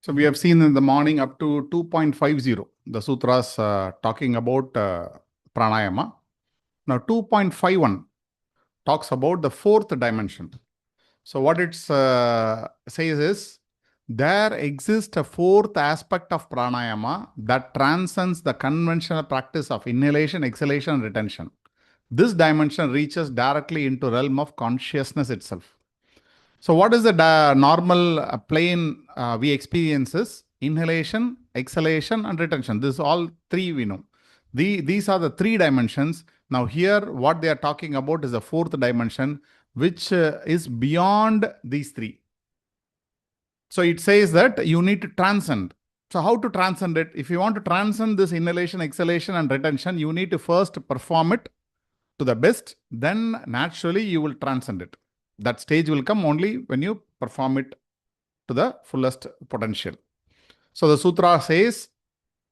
So we have seen in the morning up to 2.50, the sutras talking about pranayama. Now 2.51 talks about the fourth dimension. So what it says is, there exists a fourth aspect of pranayama that transcends the conventional practice of inhalation, exhalation, and retention. This dimension reaches directly into realm of consciousness itself. So what is the normal plane we experience is inhalation, exhalation, and retention. This all three we know. These are the three dimensions. Now here what they are talking about is the fourth dimension, which is beyond these three. So it says that you need to transcend. So how to transcend it? If you want to transcend this inhalation, exhalation, and retention, you need to first perform it to the best. Then naturally you will transcend it. That stage will come only when you perform it to the fullest potential. So the sutra says,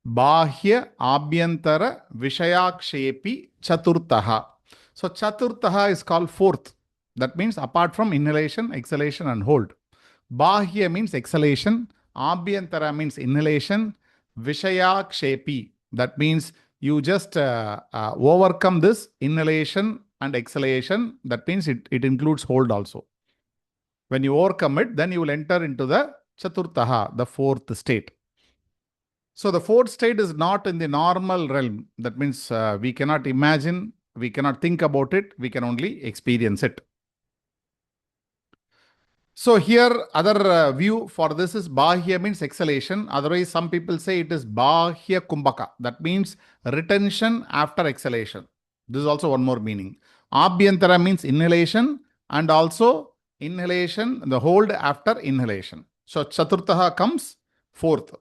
Bahya Abhyantara Vishayakshepi Chaturtaha. So Chaturtaha is called fourth. That means apart from inhalation, exhalation, and hold. Bahya means exhalation. Abhyantara means inhalation. Vishayakshepi. That means you just overcome this inhalation and exhalation. That means it includes hold also. When you overcome it, then you will enter into the Chaturtaha, the fourth state. So the fourth state is not in the normal realm. That means we cannot imagine, we cannot think about it, we can only experience it. So here other view for this is Bahya means exhalation. Otherwise some people say it is Bahya Kumbhaka. That means retention after exhalation. This is also one more meaning. Abhyantara means inhalation and also inhalation, the hold after inhalation. So Chaturtaha comes fourth.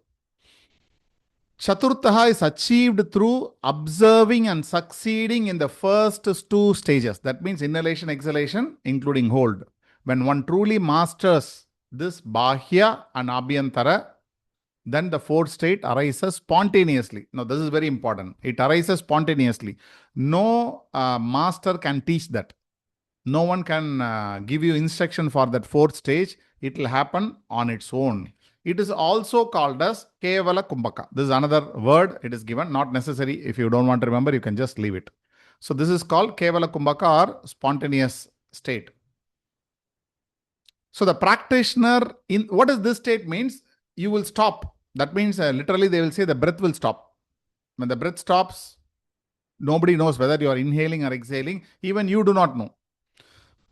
Chaturtaha is achieved through observing and succeeding in the first two stages. That means inhalation, exhalation, including hold. When one truly masters this Bahya and Abhyantara, then the fourth state arises spontaneously. Now, this is very important. It arises spontaneously. No master can teach that. No one can give you instruction for that fourth stage. It will happen on its own. It is also called as Kevala Kumbhaka. This is another word it is given, not necessary. If you don't want to remember, you can just leave it. So this is called Kevala Kumbhaka or spontaneous state. So the practitioner, in what does this state means? You will stop. That means literally they will say the breath will stop. When the breath stops, nobody knows whether you are inhaling or exhaling. Even you do not know.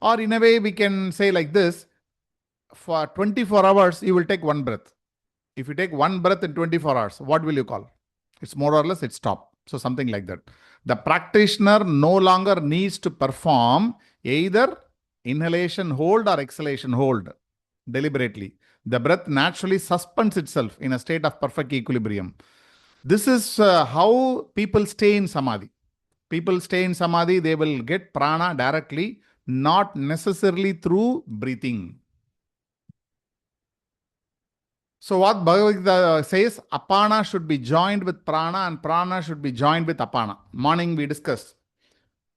Or in a way, we can say like this, for 24 hours, you will take one breath. If you take one breath in 24 hours, what will you call? It's more or less, it's stop. So something like that. The practitioner no longer needs to perform either inhalation hold or exhalation hold deliberately. The breath naturally suspends itself in a state of perfect equilibrium. This is how people stay in samadhi. People stay in samadhi, they will get prana directly, not necessarily through breathing. So what Bhagavad Gita says, apana should be joined with prana and prana should be joined with apana. Morning we discussed.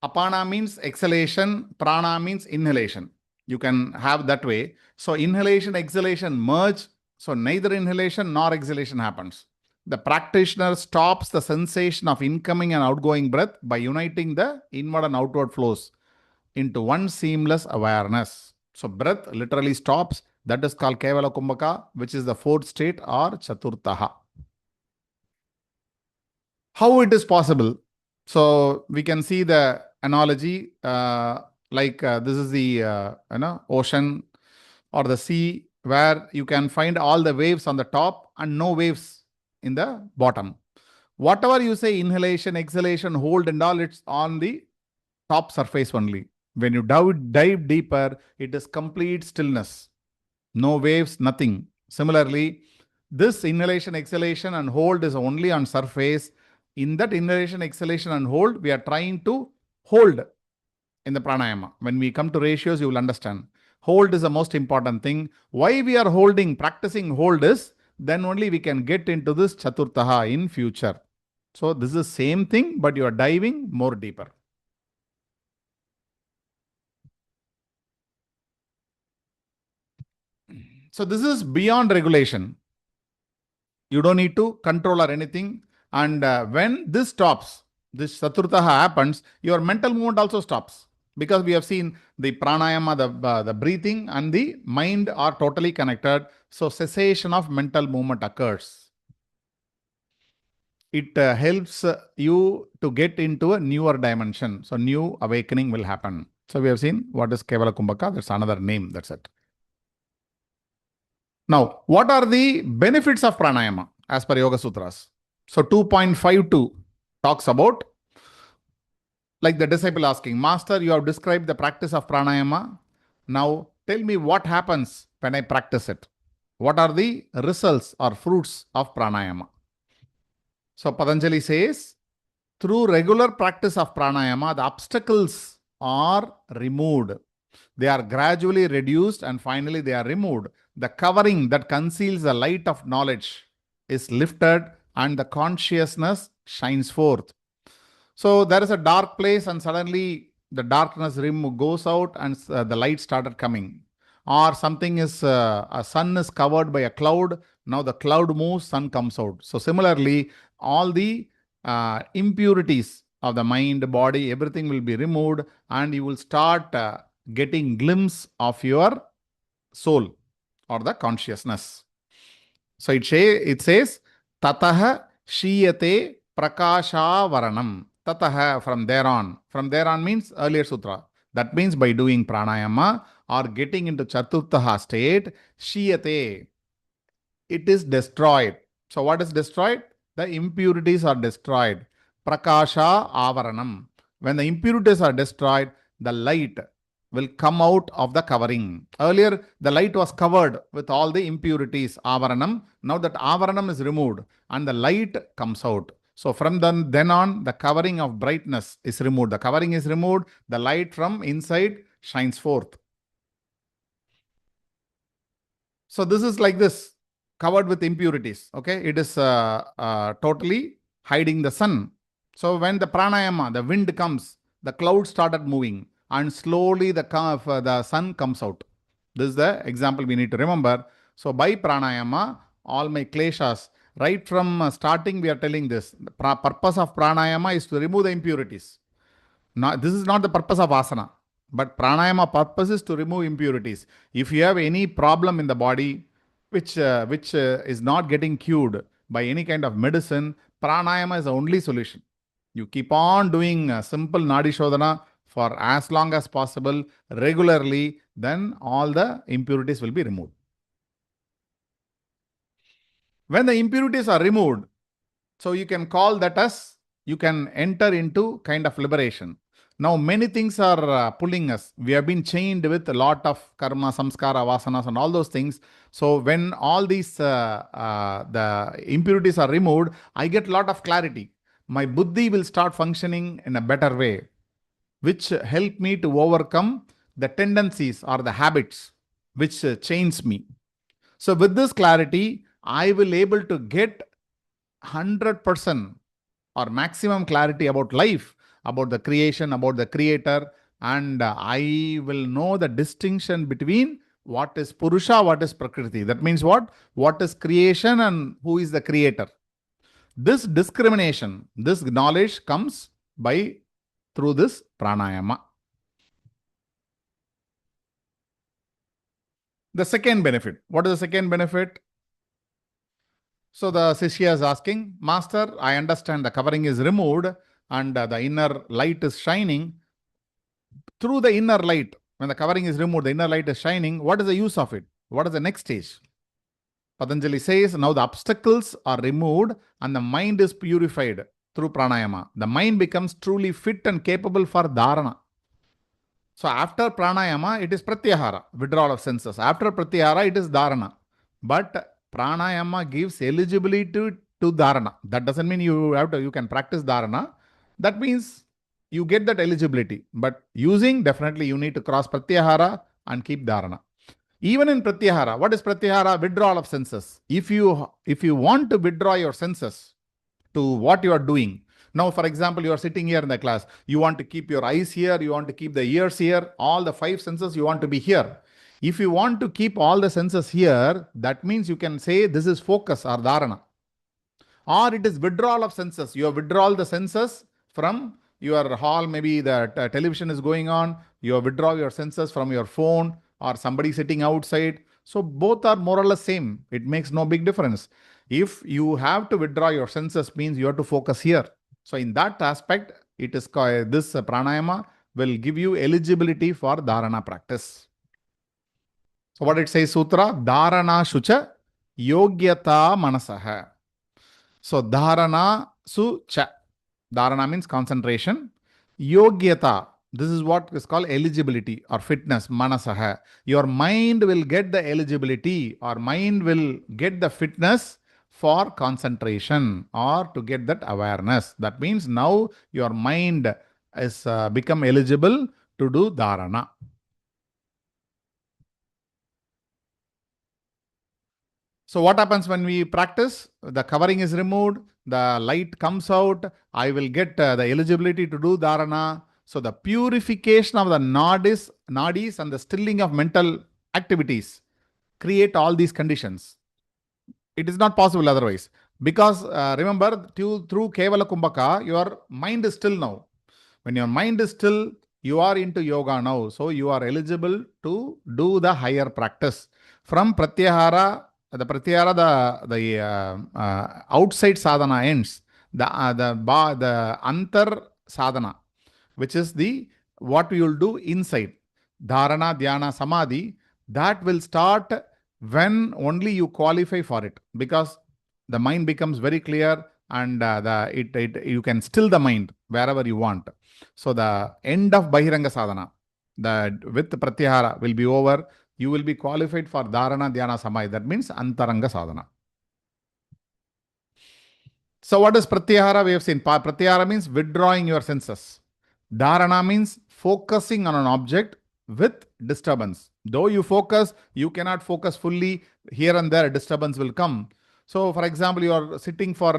Apana means exhalation, prana means inhalation. You can have that way. So inhalation, exhalation merge. So neither inhalation nor exhalation happens. The practitioner stops the sensation of incoming and outgoing breath by uniting the inward and outward flows into one seamless awareness. So breath literally stops. That is called Kevala Kumbhaka, which is the fourth state or Chaturtaha. How it is possible? So we can see the analogy this is the ocean or the sea where you can find all the waves on the top and no waves in the bottom. Whatever you say, inhalation, exhalation, hold and all, it's on the top surface only. When you dive deeper, it is complete stillness. No waves, nothing. Similarly, this inhalation, exhalation and hold is only on surface. In that inhalation, exhalation and hold, we are trying to hold in the pranayama. When we come to ratios, you will understand. Hold is the most important thing. Why we are holding, practicing hold is, then only we can get into this Chaturtaha in future. So this is the same thing, but you are diving more deeper. So this is beyond regulation. You don't need to control or anything. And when this stops, this Saturtha happens, your mental movement also stops. Because we have seen the pranayama, the breathing and the mind are totally connected. So cessation of mental movement occurs. It helps you to get into a newer dimension. So new awakening will happen. So we have seen what is Kevala Kumbhaka. That's another name. That's it. Now, what are the benefits of pranayama as per Yoga Sutras? So 2.52 talks about, like the disciple asking, Master, you have described the practice of pranayama. Now tell me what happens when I practice it. What are the results or fruits of pranayama? So Patanjali says, through regular practice of pranayama, the obstacles are removed. They are gradually reduced and finally they are removed. The covering that conceals the light of knowledge is lifted and the consciousness shines forth. So there is a dark place and suddenly the darkness goes out and the light started coming. Or something is, a sun is covered by a cloud. Now the cloud moves, sun comes out. So similarly, all the impurities of the mind, body, everything will be removed and you will start getting glimpse of your soul or the consciousness. So it says, Tataha Shiyate Prakashavaranam. Tataha, from there on. From there on means earlier sutra. That means by doing pranayama or getting into Chaturtha state, Shiyate, it is destroyed. So what is destroyed? The impurities are destroyed. Prakasha avaranam. When the impurities are destroyed, the light will come out of the covering. Earlier, the light was covered with all the impurities, avaranam. Now that avaranam is removed and the light comes out. So from then on, the covering of brightness is removed. The covering is removed. The light from inside shines forth. So this is like this, covered with impurities. Okay, it is totally hiding the sun. So when the pranayama, the wind comes, the cloud started moving and slowly the sun comes out. This is the example we need to remember. So by pranayama, all my kleshas, right from starting we are telling this. The purpose of pranayama is to remove the impurities. Now, this is not the purpose of asana, but pranayama purpose is to remove impurities. If you have any problem in the body, which is not getting cured by any kind of medicine, pranayama is the only solution. You keep on doing simple nadi shodhana for as long as possible, regularly, then all the impurities will be removed. When the impurities are removed, so you can call that as, you can enter into kind of liberation. Now, many things are pulling us. We have been chained with a lot of karma, samskara, vasanas and all those things. So when all these, the impurities are removed, I get a lot of clarity. My buddhi will start functioning in a better way, which help me to overcome the tendencies or the habits which chains me. So with this clarity, I will able to get 100% or maximum clarity about life, about the creation, about the creator, and I will know the distinction between what is Purusha, what is Prakriti. That means what? What is creation and who is the creator. This discrimination, this knowledge comes through this pranayama. The second benefit. What is the second benefit? So the Shishya is asking, Master, I understand the covering is removed and the inner light is shining. Through the inner light, when the covering is removed, the inner light is shining. What is the use of it? What is the next stage? Patanjali says, now the obstacles are removed and the mind is purified through pranayama. The mind becomes truly fit and capable for dharana. So after pranayama, it is pratyahara, withdrawal of senses. After pratyahara, it is dharana. But pranayama gives eligibility to dharana. That doesn't mean you can practice dharana. That means you get that eligibility. But using, definitely you need to cross pratyahara and keep dharana. Even in pratyahara, what is pratyahara? Withdrawal of senses. If you want to withdraw your senses to what you are doing. Now, for example, you are sitting here in the class. You want to keep your eyes here. You want to keep the ears here. All the 5 senses you want to be here. If you want to keep all the senses here, that means you can say this is focus or dharana. or it is withdrawal of senses. You withdraw the senses from your hall, maybe the television is going on, you withdraw your senses from your phone or somebody sitting outside. So both are more or less same. It makes no big difference. If you have to withdraw your senses, means you have to focus here. So in that aspect, it is this pranayama will give you eligibility for dharana practice. So what it says sutra, dharana shucha yogyata manasaha. So dharana sucha. Dharana means concentration. Yogyata, this is what is called eligibility or fitness, manasaha. Your mind will get the eligibility or mind will get the fitness for concentration or to get that awareness. That means now your mind is become eligible to do dharana. So what happens when we practice? The covering is removed, the light comes out, I will get the eligibility to do dharana. So the purification of the nadis and the stilling of mental activities create all these conditions. It is not possible otherwise. Because remember, through Kevala Kumbhaka, your mind is still now. When your mind is still, you are into yoga now. So you are eligible to do the higher practice. From Pratyahara, the outside sadhana ends. The antar sadhana, which is the what we will do inside. Dharana, dhyana, samadhi, that will start when only you qualify for it. Because the mind becomes very clear and you can still the mind wherever you want. So the end of Bahiranga sadhana, with Pratyahara will be over. You will be qualified for Dharana, Dhyana, Samadhi. That means Antaranga sadhana. So what is Pratyahara? We have seen Pratyahara means withdrawing your senses. Dharana means focusing on an object with disturbance. Though you focus, you cannot focus fully. Here and there, disturbance will come. So, for example, you are sitting for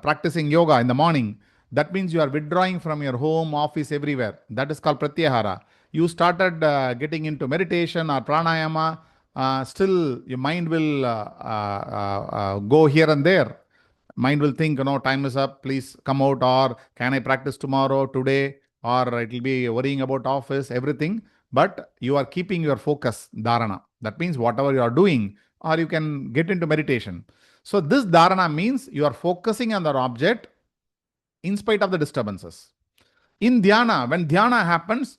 practicing yoga in the morning. That means you are withdrawing from your home, office, everywhere. That is called Pratyahara. You started getting into meditation or pranayama. Still, your mind will go here and there. Mind will think, time is up, please come out, or can I practice tomorrow, today, or it will be worrying about office, everything. But you are keeping your focus, dharana. That means whatever you are doing, or you can get into meditation. So this dharana means you are focusing on the object in spite of the disturbances. In dhyana, when dhyana happens,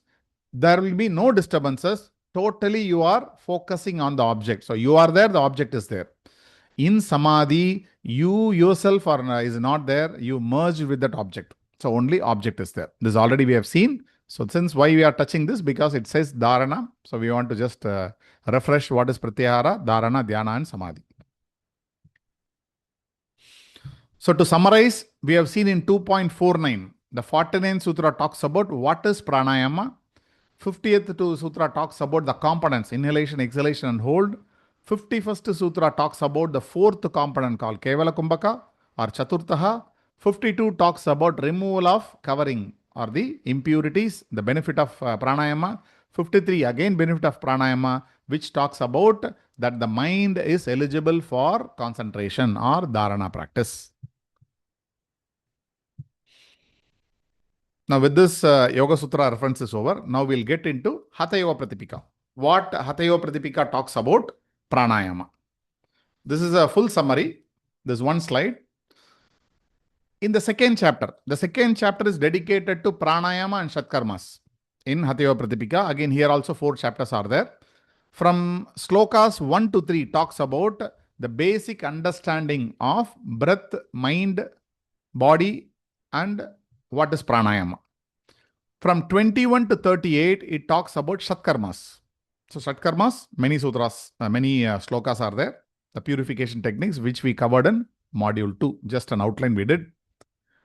there will be no disturbances. Totally you are focusing on the object. So you are there, the object is there. In samadhi, you yourself is not there. You merge with that object. So only object is there. This already we have seen. So since why we are touching this? Because it says dharana. So we want to just refresh what is pratyahara, dharana, dhyana and samadhi. So to summarize, we have seen in 2.49, the 49th sutra talks about what is pranayama. 50th sutra talks about the components, inhalation, exhalation and hold. 51st sutra talks about the fourth component called Kevala Kumbhaka or Chaturthaha. 52 talks about removal of covering or the impurities, the benefit of pranayama. 53 again benefit of pranayama, which talks about that the mind is eligible for concentration or dharana practice. Now with this Yoga Sutra reference is over, now we'll get into Hatha Yoga Pratipika. What Hatha Yoga Pratipika talks about? Pranayama. This is a full summary. This one slide. In the second chapter is dedicated to pranayama and shatkarmas. In Hatha Yoga Pratipika, again here also 4 chapters are there. From slokas 1 to 3 talks about the basic understanding of breath, mind, body and what is pranayama. From 21 to 38, it talks about shatkarmas. So Shatkarmas, many sutras, many slokas are there. The purification techniques, which we covered in module 2, just an outline we did.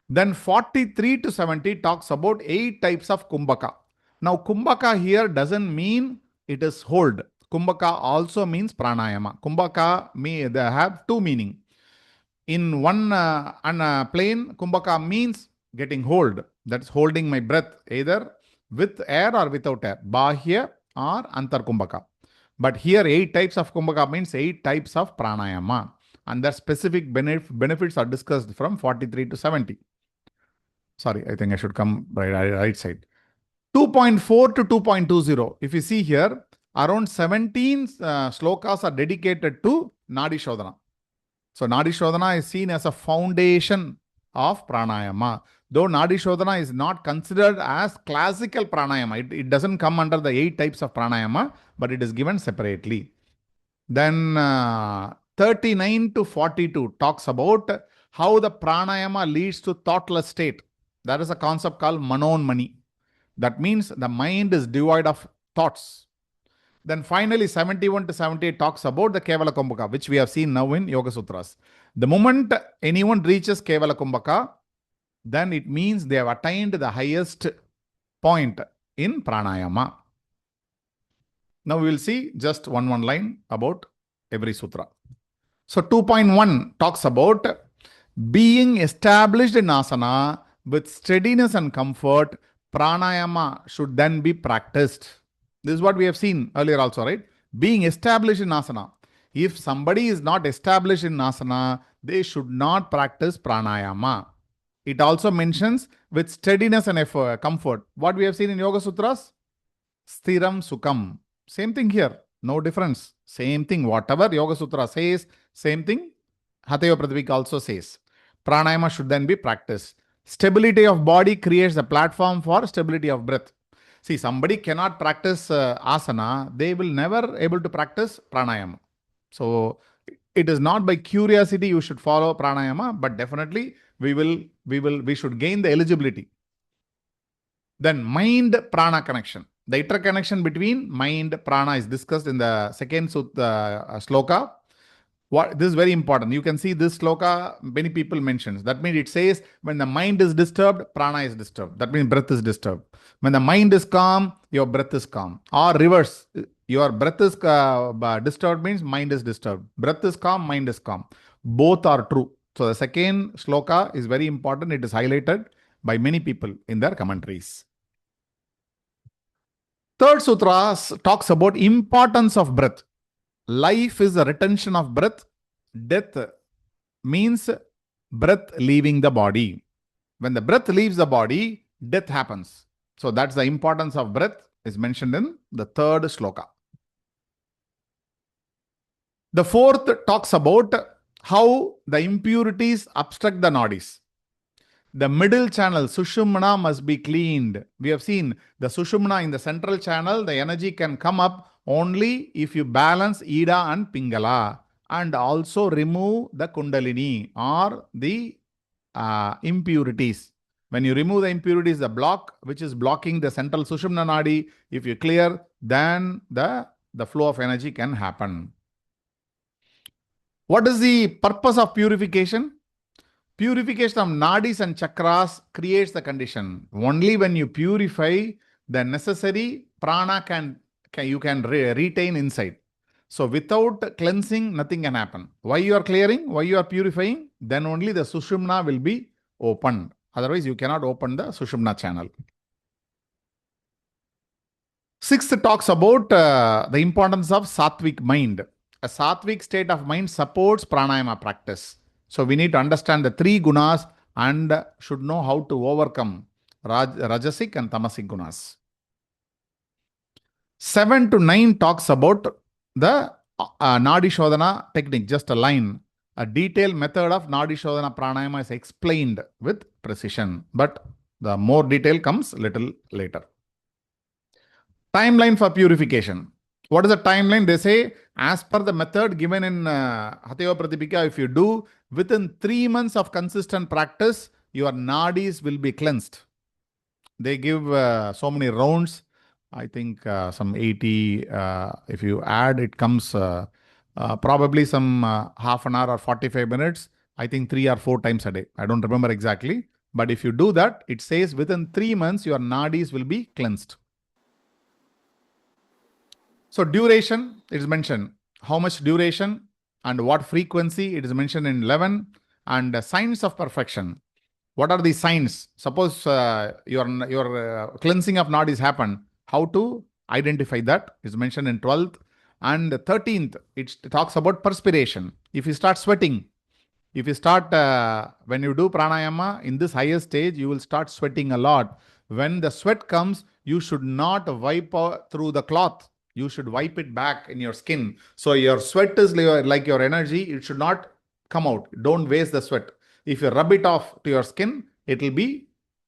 Then 43 to 70 talks about 8 types of kumbhaka. Now kumbhaka here doesn't mean it is hold. Kumbhaka also means pranayama. Kumbhaka, they have 2 meaning. In one plane, kumbhaka means getting hold. That's holding my breath, either with air or without air. Bahya or antar kumbhaka. But here 8 types of kumbhaka means 8 types of pranayama. and their specific benefits are discussed from 43 to 70. Sorry, I think I should come right side. 2.4 to 2.20. If you see here, around 17 slokas are dedicated to Nadi Shodhana. So Nadi Shodhana is seen as a foundation of Pranayama. Though Nadi Shodhana is not considered as classical Pranayama, it doesn't come under the 8 types of Pranayama, but it is given separately. Then 39 to 42 talks about how the Pranayama leads to thoughtless state. That is a concept called Manonmani. That means the mind is devoid of thoughts. Then finally 71 to 78 talks about the Kevala Kumbhaka, which we have seen now in Yoga Sutras. The moment anyone reaches Kevala Kumbhaka, then it means they have attained the highest point in Pranayama. Now we will see just one line about every sutra. So 2.1 talks about being established in asana with steadiness and comfort. Pranayama should then be practiced. This is what we have seen earlier also, right? Being established in asana. If somebody is not established in asana, they should not practice pranayama. It also mentions with steadiness and effort, comfort. What we have seen in Yoga Sutras? Sthiram Sukham. Same thing here. No difference. Same thing. Whatever Yoga Sutra says, same thing Hatha Pradipika also says. Pranayama should then be practiced. Stability of body creates the platform for stability of breath. See, somebody cannot practice asana, they will never able to practice pranayama. So it is not by curiosity you should follow pranayama, but definitely we should gain the eligibility. Then mind prana connection. The interconnection between mind prana is discussed in the second sloka. This is very important. You can see this sloka, many people mentions. That means it says when the mind is disturbed, prana is disturbed. That means breath is disturbed. When the mind is calm, your breath is calm. Or reverse, your breath is disturbed means mind is disturbed. Breath is calm, mind is calm. Both are true. So the second sloka is very important. It is highlighted by many people in their commentaries. Third sutra talks about importance of breath. Life is a retention of breath. Death means breath leaving the body. When the breath leaves the body, death happens. So that's the importance of breath is mentioned in the third sloka. The fourth talks about how the impurities obstruct the nadis. The middle channel, Sushumna, must be cleaned. We have seen the Sushumna in the central channel, the energy can come up only if you balance Ida and Pingala and also remove the Kundalini or the impurities. When you remove the impurities, the block which is blocking the central Sushumna Nadi, if you clear, then the flow of energy can happen. What is the purpose of purification? Purification of nadis and chakras creates the condition. Only when you purify, the necessary prana you can retain inside. So without cleansing, nothing can happen. Why you are clearing? Why you are purifying? Then only the Sushumna will be opened. Otherwise, you cannot open the Sushumna channel. Sixth talks about the importance of sattvic mind. A sattvic state of mind supports pranayama practice. So we need to understand the 3 gunas and should know how to overcome rajasic and tamasic gunas. 7 to 9 talks about the Nadi Shodhana technique, just a line. A detailed method of Nadi Shodhana pranayama is explained with precision, but the more detail comes little later. Timeline for purification. What is the timeline? They say, as per the method given in Hatha Pradipika, if you do, within 3 months of consistent practice, your nadis will be cleansed. They give so many rounds. I think some 80, if you add, it comes probably some half an hour or 45 minutes. I think 3 or 4 times a day. I don't remember exactly. But if you do that, it says within 3 months, your nadis will be cleansed. So duration is mentioned. How much duration and what frequency, it is mentioned in 11. And signs of perfection. What are the signs? Suppose your cleansing of nadis happened. How to identify that is mentioned in 12th. And the 13th, it talks about perspiration. If you start sweating, if you start, when you do pranayama in this higher stage, you will start sweating a lot. When the sweat comes, you should not wipe through the cloth. You should wipe it back in your skin. So your sweat is like your energy. It should not come out. Don't waste the sweat. If you rub it off to your skin, it will be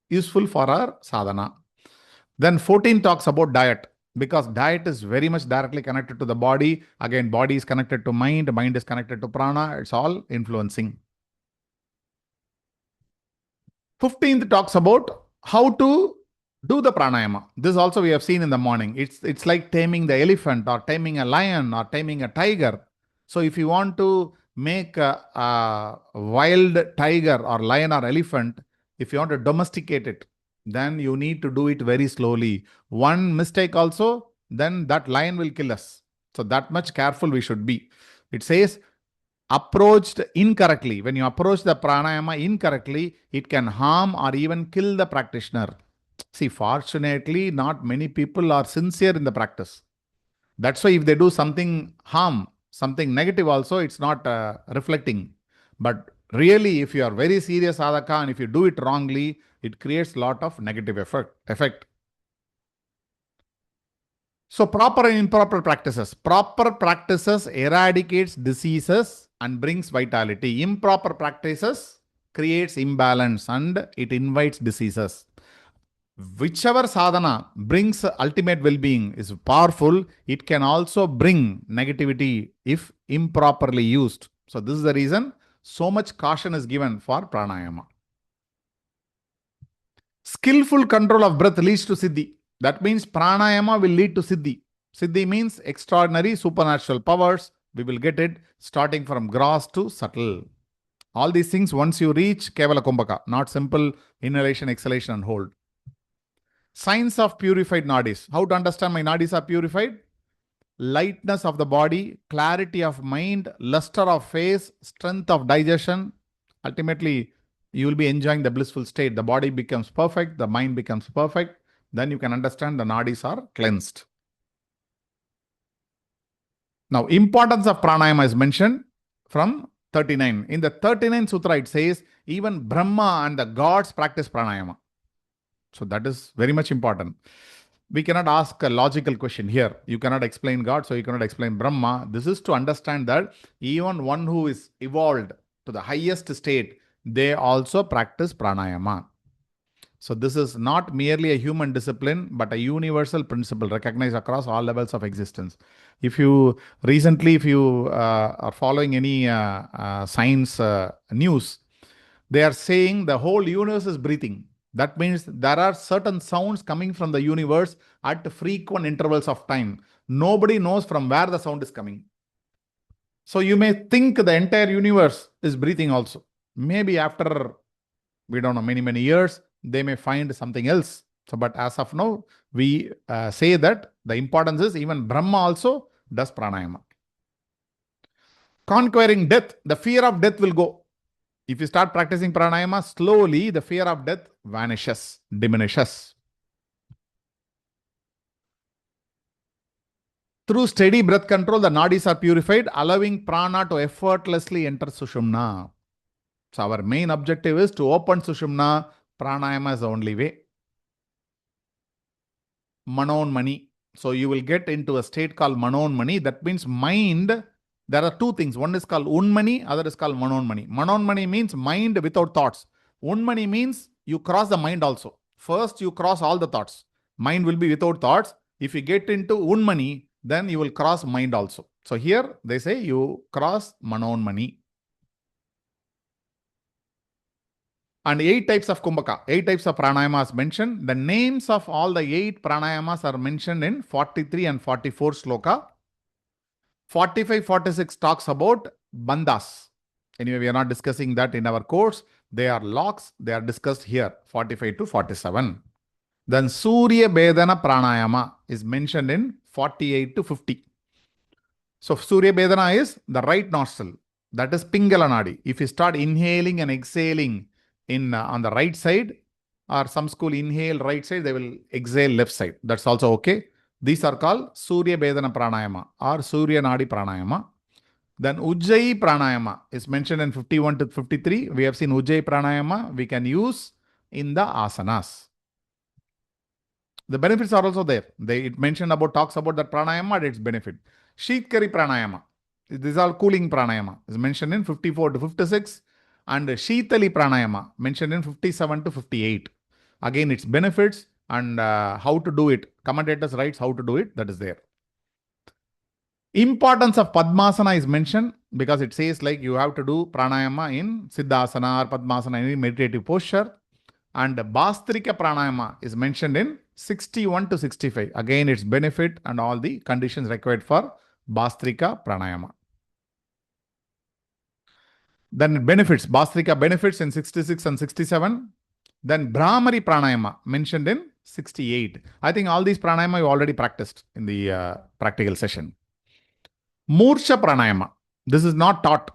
useful for our sadhana. Then 14 talks about diet, because diet is very much directly connected to the body. Again, body is connected to mind is connected to prana. It's all influencing. 15th talks about how to do the pranayama. This also we have seen in the morning. It's like taming the elephant or taming a lion or taming a tiger. So if you want to make a wild tiger or lion or elephant, if you want to domesticate it, then you need to do it very slowly. One mistake also, then that lion will kill us. So that much careful we should be. It says, approached incorrectly, when you approach the pranayama incorrectly, it can harm or even kill the practitioner. See, fortunately, not many people are sincere in the practice. That's why if they do something harm, something negative also, it's not reflecting. But really, if you are very serious sadhaka and if you do it wrongly, it creates a lot of negative effect. So proper and improper practices. Proper practices eradicates diseases and brings vitality. Improper practices creates imbalance and it invites diseases. Whichever sadhana brings ultimate well-being is powerful, it can also bring negativity if improperly used. So this is the reason so much caution is given for pranayama. Skillful control of breath leads to siddhi. That means pranayama will lead to siddhi. Siddhi means extraordinary supernatural powers. We will get it starting from gross to subtle. All these things once you reach Kevala Kumbhaka, not simple inhalation, exhalation and hold. Signs of purified nadis. How to understand my nadis are purified? Lightness of the body, clarity of mind, luster of face, strength of digestion. Ultimately, you will be enjoying the blissful state. The body becomes perfect, the mind becomes perfect. Then you can understand the nadis are cleansed. Now, importance of pranayama is mentioned from 39. In the 39 sutra, it says, even Brahma and the gods practice pranayama. So that is very much important. We cannot ask a logical question here. You cannot explain God, so you cannot explain Brahma. This is to understand that even one who is evolved to the highest state, they also practice pranayama. So this is not merely a human discipline, but a universal principle recognized across all levels of existence. If you are following any science news, they are saying the whole universe is breathing. That means there are certain sounds coming from the universe at frequent intervals of time. Nobody knows from where the sound is coming. So you may think the entire universe is breathing also. Maybe after, we don't know, many years, they may find something else. So, but as of now, we say that the importance is even Brahma also does pranayama. Conquering death, the fear of death will go. If you start practicing pranayama, slowly the fear of death vanishes, diminishes. Through steady breath control, the nadis are purified, allowing prana to effortlessly enter Sushumna. So our main objective is to open Sushumna. Pranayama is the only way. Manonmani. So you will get into a state called Manonmani. That means mind. There are two things. One is called Unmani, other is called Manonmani. Manonmani means mind without thoughts. Unmani means you cross the mind also. First, you cross all the thoughts. Mind will be without thoughts. If you get into Unmani, then you will cross mind also. So here they say you cross Manonmani. And 8 types of Kumbhaka, 8 types of pranayamas mentioned. The names of all the 8 pranayamas are mentioned in 43 and 44 sloka. 45, 46 talks about bandhas. Anyway, we are not discussing that in our course. They are locks. They are discussed here, 45 to 47. Then Surya Bedana Pranayama is mentioned in 48 to 50. So Surya Bedana is the right nostril. That is Pingala Nadi. If you start inhaling and exhaling on the right side, or some school inhale right side, they will exhale left side. That's also okay. These are called Surya Bedana Pranayama or Surya Nadi Pranayama. Then Ujjayi Pranayama is mentioned in 51 to 53. We have seen Ujjayi Pranayama we can use in the asanas. The benefits are also there. It mentioned about, talks about that pranayama and its benefit. Sheetkari Pranayama. These are cooling pranayama. Is mentioned in 54 to 56. And Sheetali Pranayama mentioned in 57 to 58. Again, its benefits and how to do it. Commentators writes how to do it. That is there. Importance of Padmasana is mentioned because it says like you have to do pranayama in Siddhasana or Padmasana, any meditative posture. And Bhastrika Pranayama is mentioned in 61 to 65. Again, its benefit and all the conditions required for Bhastrika Pranayama. Then benefits, Bhastrika benefits in 66 and 67. Then Brahmari Pranayama mentioned in 68. I think all these pranayama you already practiced in the practical session. Murcha Pranayama. This is not taught.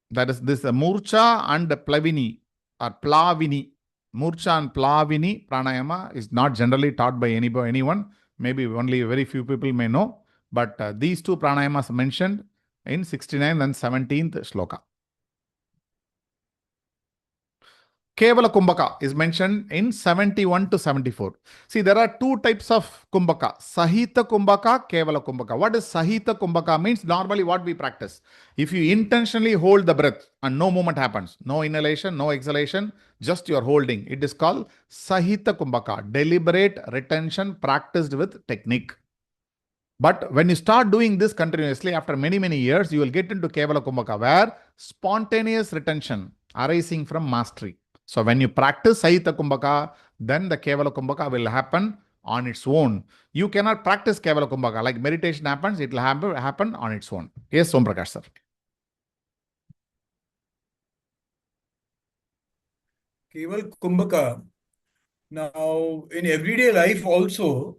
That is this Murcha and Plavini or Plavini. Murcha and Plavini Pranayama is not generally taught by anyone. Maybe only very few people may know. But these two pranayamas mentioned in 69th and 17th shloka. Kevala Kumbhaka is mentioned in 71 to 74. See, there are two types of Kumbhaka. Sahita Kumbhaka, Kevala Kumbhaka. What is Sahita Kumbhaka means? Normally what we practice. If you intentionally hold the breath and no movement happens, no inhalation, no exhalation, just you are holding. It is called Sahita Kumbhaka. Deliberate retention practiced with technique. But when you start doing this continuously, after many years, you will get into Kevala Kumbhaka, where spontaneous retention arising from mastery. So when you practice Sahita Kumbhaka, then the Kevala Kumbhaka will happen on its own. You cannot practice Kevala Kumbhaka. Like meditation happens, it will happen on its own. Yes, Om Prakash sir. Keval Kumbhaka. Now, in everyday life also,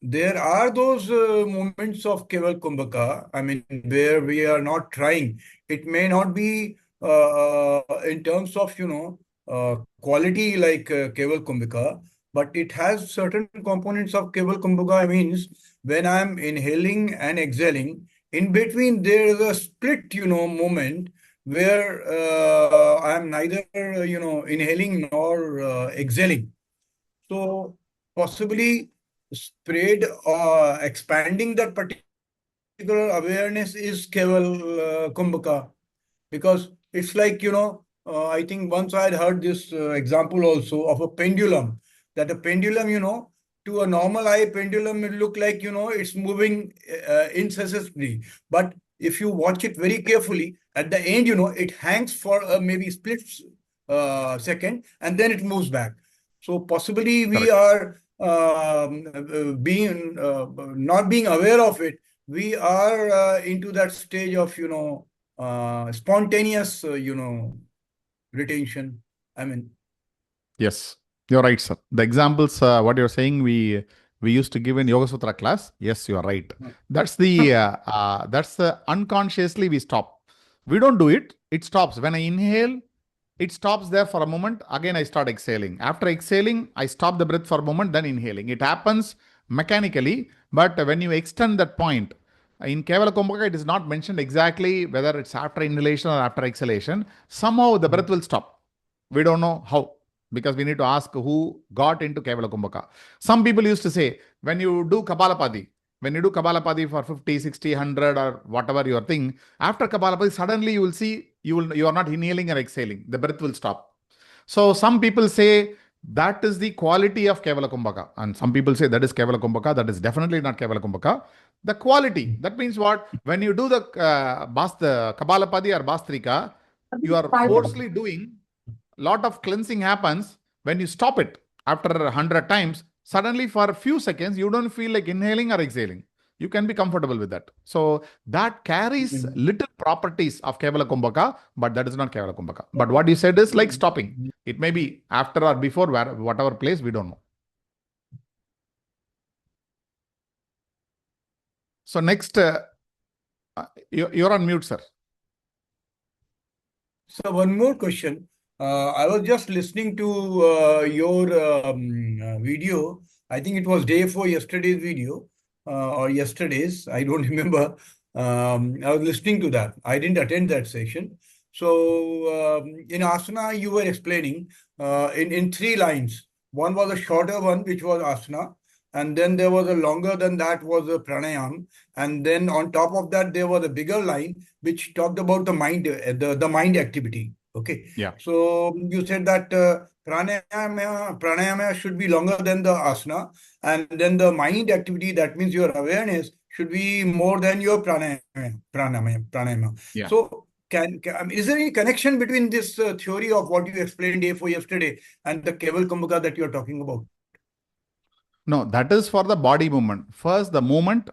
there are those moments of Keval Kumbhaka, I mean, where we are not trying. It may not be in terms of, quality like Keval Kumbhaka, but it has certain components of Keval Kumbhaka. Means when I'm inhaling and exhaling, in between there is a split, moment where I'm neither, inhaling nor exhaling. So possibly spread or expanding that particular awareness is Keval Kumbhaka, because it's like, I think once I had heard this example also of a pendulum, that a pendulum, to a normal eye pendulum, it look like, it's moving incessantly. But if you watch it very carefully, at the end, it hangs for a maybe split second and then it moves back. So possibly we are being not being aware of it. We are into that stage of spontaneous retention. I mean, Yes, you're right, sir. The examples, what you're saying, we used to give in Yoga Sutra class. Yes, you are right. That's the unconsciously we stop. We don't do it. It stops. When I inhale, it stops there for a moment. Again, I start exhaling. After exhaling, I stop the breath for a moment, then inhaling. It happens mechanically, but when you extend that point, in Kevala Kumbhaka, it is not mentioned exactly whether it's after inhalation or after exhalation. Somehow the breath will stop. We don't know how, because we need to ask who got into Kevala Kumbhaka. Some people used to say, when you do Kapalapati for 50, 60, 100 or whatever your thing, after Kapalapati, suddenly you will see you are not inhaling or exhaling. The breath will stop. So some people say that is the quality of Kevala Kumbhaka. And some people say that is Kevala Kumbhaka. That is definitely not Kevala Kumbhaka. The quality, that means what? When you do the Kapalapati or Bhastrika, you are forcefully doing, lot of cleansing happens. When you stop it after 100 times, suddenly for a few seconds, you don't feel like inhaling or exhaling. You can be comfortable with that. So that carries little properties of Kevala Kumbhaka, but that is not Kevala Kumbhaka. But what you said is like stopping. It may be after or before, whatever place, we don't know. So next, you're on mute, sir. So one more question. I was just listening to your video. I think it was day 4 yesterday's video. or yesterday's, I don't remember. I was listening to that. I didn't attend that session. So in asana, you were explaining in three lines. One was a shorter one, which was asana, and then there was a longer than that was a pranayama, and then on top of that there was a bigger line which talked about the mind, the mind activity. Okay. Yeah. So you said that pranayama should be longer than the asana, and then the mind activity, that means your awareness, should be more than your pranayama. Yeah. So is there any connection between this theory of what you explained day for yesterday and the Keval Kumbhaka that you are talking about? No, that is for the body movement. First, the movement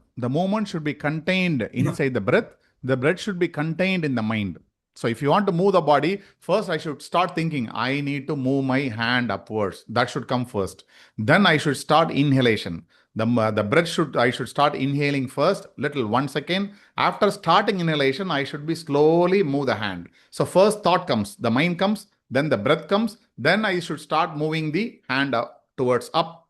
should be contained inside the breath should be contained in the mind. So if you want to move the body, first I should start thinking, I need to move my hand upwards. That should come first. Then I should start inhalation. I should start inhaling first, little 1 second. After starting inhalation, I should be slowly move the hand. So first thought comes, the mind comes, then the breath comes, then I should start moving the hand up towards up.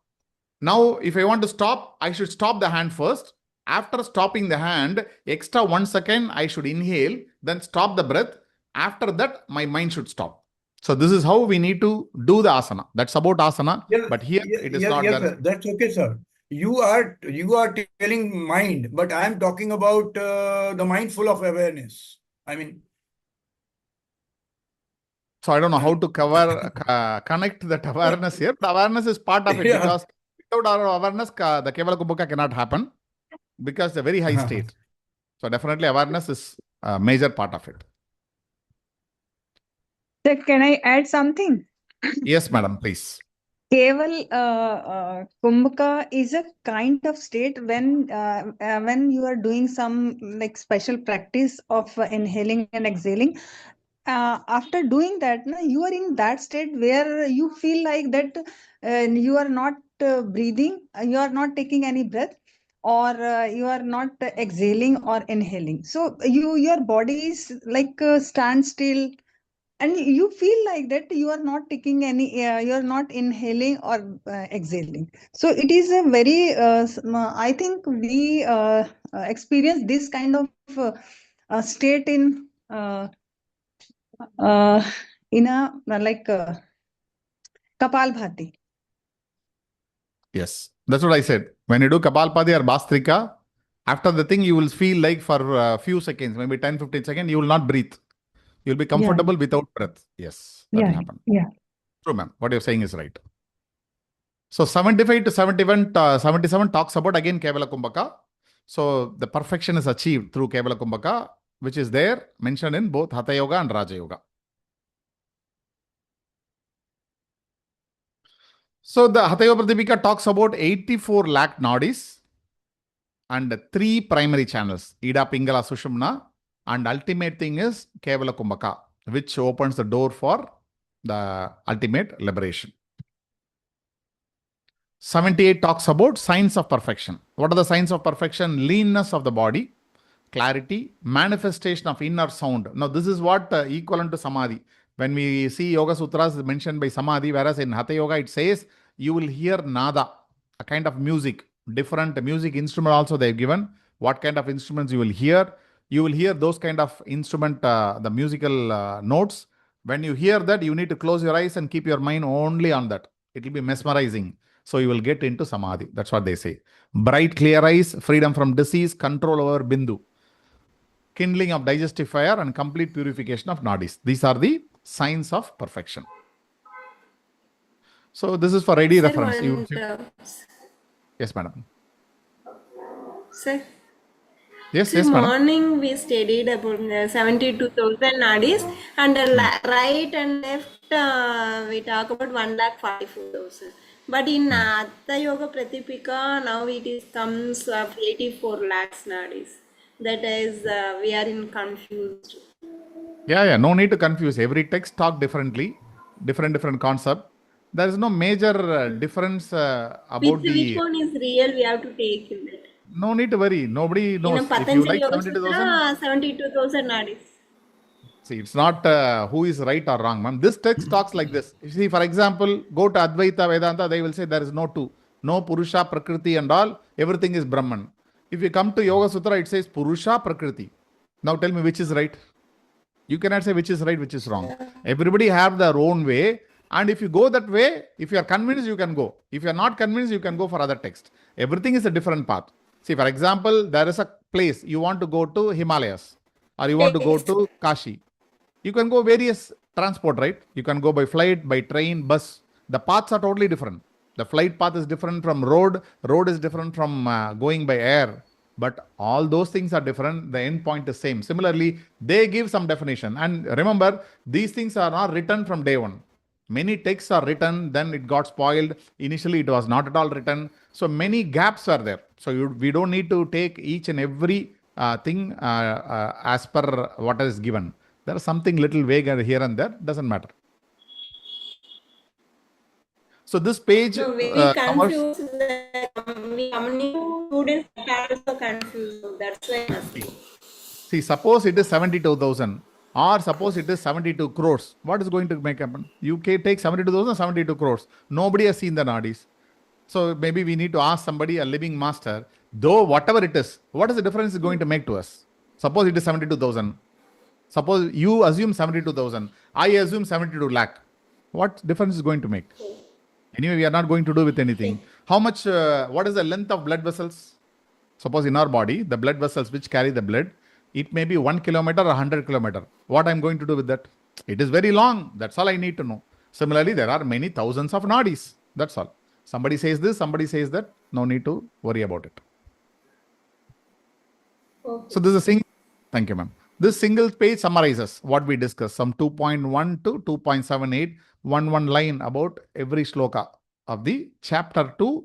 Now, if I want to stop, I should stop the hand first. After stopping the hand, extra 1 second, I should inhale, then stop the breath. After that, my mind should stop. So this is how we need to do the asana. That's about asana. Yes, but here it is not yes, that. sir. That's okay, sir. You are telling mind, but I am talking about the mind full of awareness. I mean, So I don't know how to connect that awareness here. But awareness is part of it yeah. because without our awareness, the Kevala Kumbhaka cannot happen because it's a very high state. So definitely awareness is a major part of it. Sir, can I add something? Yes, madam, please. Keval Kumbhaka is a kind of state when you are doing some like special practice of inhaling and exhaling. After doing that, you are in that state where you feel like that you are not breathing, you are not taking any breath, or you are not exhaling or inhaling. So your body is like stand still, and you feel like that you are not taking any you are not inhaling or exhaling. So it is a very I think we experience this kind of state in a like Kapalbhati. Yes, that's what I said. When you do Kapalpadi or Bastrika, after the thing, you will feel like for a few seconds, maybe 10, 15 seconds, you will not breathe. You'll be comfortable without breath. Yes, that will happen. Yeah. True, ma'am. What you're saying is right. So 75 to 77 talks about again Kevala Kumbhaka. So the perfection is achieved through Kevala Kumbhaka, which is there mentioned in both Hatha Yoga and Raja Yoga. So the Hatha Yoga Pradipika talks about 84 lakh nadis and 3 primary channels, Ida, Pingala, Sushumna, and ultimate thing is Kevala Kumbhaka, which opens the door for the ultimate liberation. 78 talks about signs of perfection. What are the signs of perfection? Leanness of the body, clarity, manifestation of inner sound. Now, this is what equivalent to Samadhi. When we see Yoga Sutras mentioned by Samadhi, whereas in Hatha Yoga it says you will hear nada, a kind of music, different music instrument also they have given. What kind of instruments you will hear? You will hear those kind of instrument, the musical notes. When you hear that, you need to close your eyes and keep your mind only on that. It will be mesmerizing. So you will get into Samadhi. That's what they say. Bright, clear eyes, freedom from disease, control over Bindu, kindling of digestive fire, and complete purification of nadis. These are the signs of perfection. So this is for ready Sir, reference. Yes, madam. Sir. Yes, This madam. morning we studied about 72,000 nadis, and right and left we talk about 1,44,000. But in Hatha Yoga Pratipika, now it is comes of 84 lakhs nadis. That is, we are in confused. Yeah. No need to confuse. Every text talk differently, different concept. There is no major difference about which one is real, we have to take in that. No need to worry. Nobody knows. In a If you Patanjali like Yoga 72,000, 72,000 nadis. see, it's not who is right or wrong, ma'am. This text talks like this. You see, for example, go to Advaita Vedanta, they will say there is no two. No Purusha, Prakriti and all. Everything is Brahman. If you come to Yoga Sutra, it says Purusha Prakriti. Now tell me which is right. You cannot say which is right, which is wrong. Everybody have their own way. And if you go that way, if you are convinced, you can go. If you are not convinced, you can go for other text. Everything is a different path. See, for example, there is a place you want to go to Himalayas or you want to go to Kashi. You can go various transport, right? You can go by flight, by train, bus. The paths are totally different. The flight path is different from road. Road is different from going by air. But all those things are different. The end point is same. Similarly, they give some definition. And remember, these things are not written from day one. Many texts are written, then it got spoiled. Initially, it was not at all written. So many gaps are there. So we don't need to take each and every thing as per what is given. There is something little vague here and there. Doesn't matter. So this page No, very confused. Many students are also confused. That's why I'm asking. See, suppose it is 72,000 or suppose it is 72 crores. What is going to make happen? You can take 72,000, 72 crores. Nobody has seen the nadis. So maybe we need to ask somebody, a living master, though whatever it is, what is the difference it's going to make to us? Suppose it is 72,000. Suppose you assume 72,000. I assume 72 lakh. What difference is going to make? Anyway, we are not going to do with anything. How much, what is the length of blood vessels? Suppose in our body, the blood vessels which carry the blood, it may be 1 kilometer or 100 kilometer. What I'm going to do with that? It is very long. That's all I need to know. Similarly, there are many thousands of nadis. That's all. Somebody says this, somebody says that. No need to worry about it. Okay. So this is a single. Thank you, ma'am. This single page summarizes what we discussed, some 2.1 to 2.78, one line about every shloka of the chapter 2,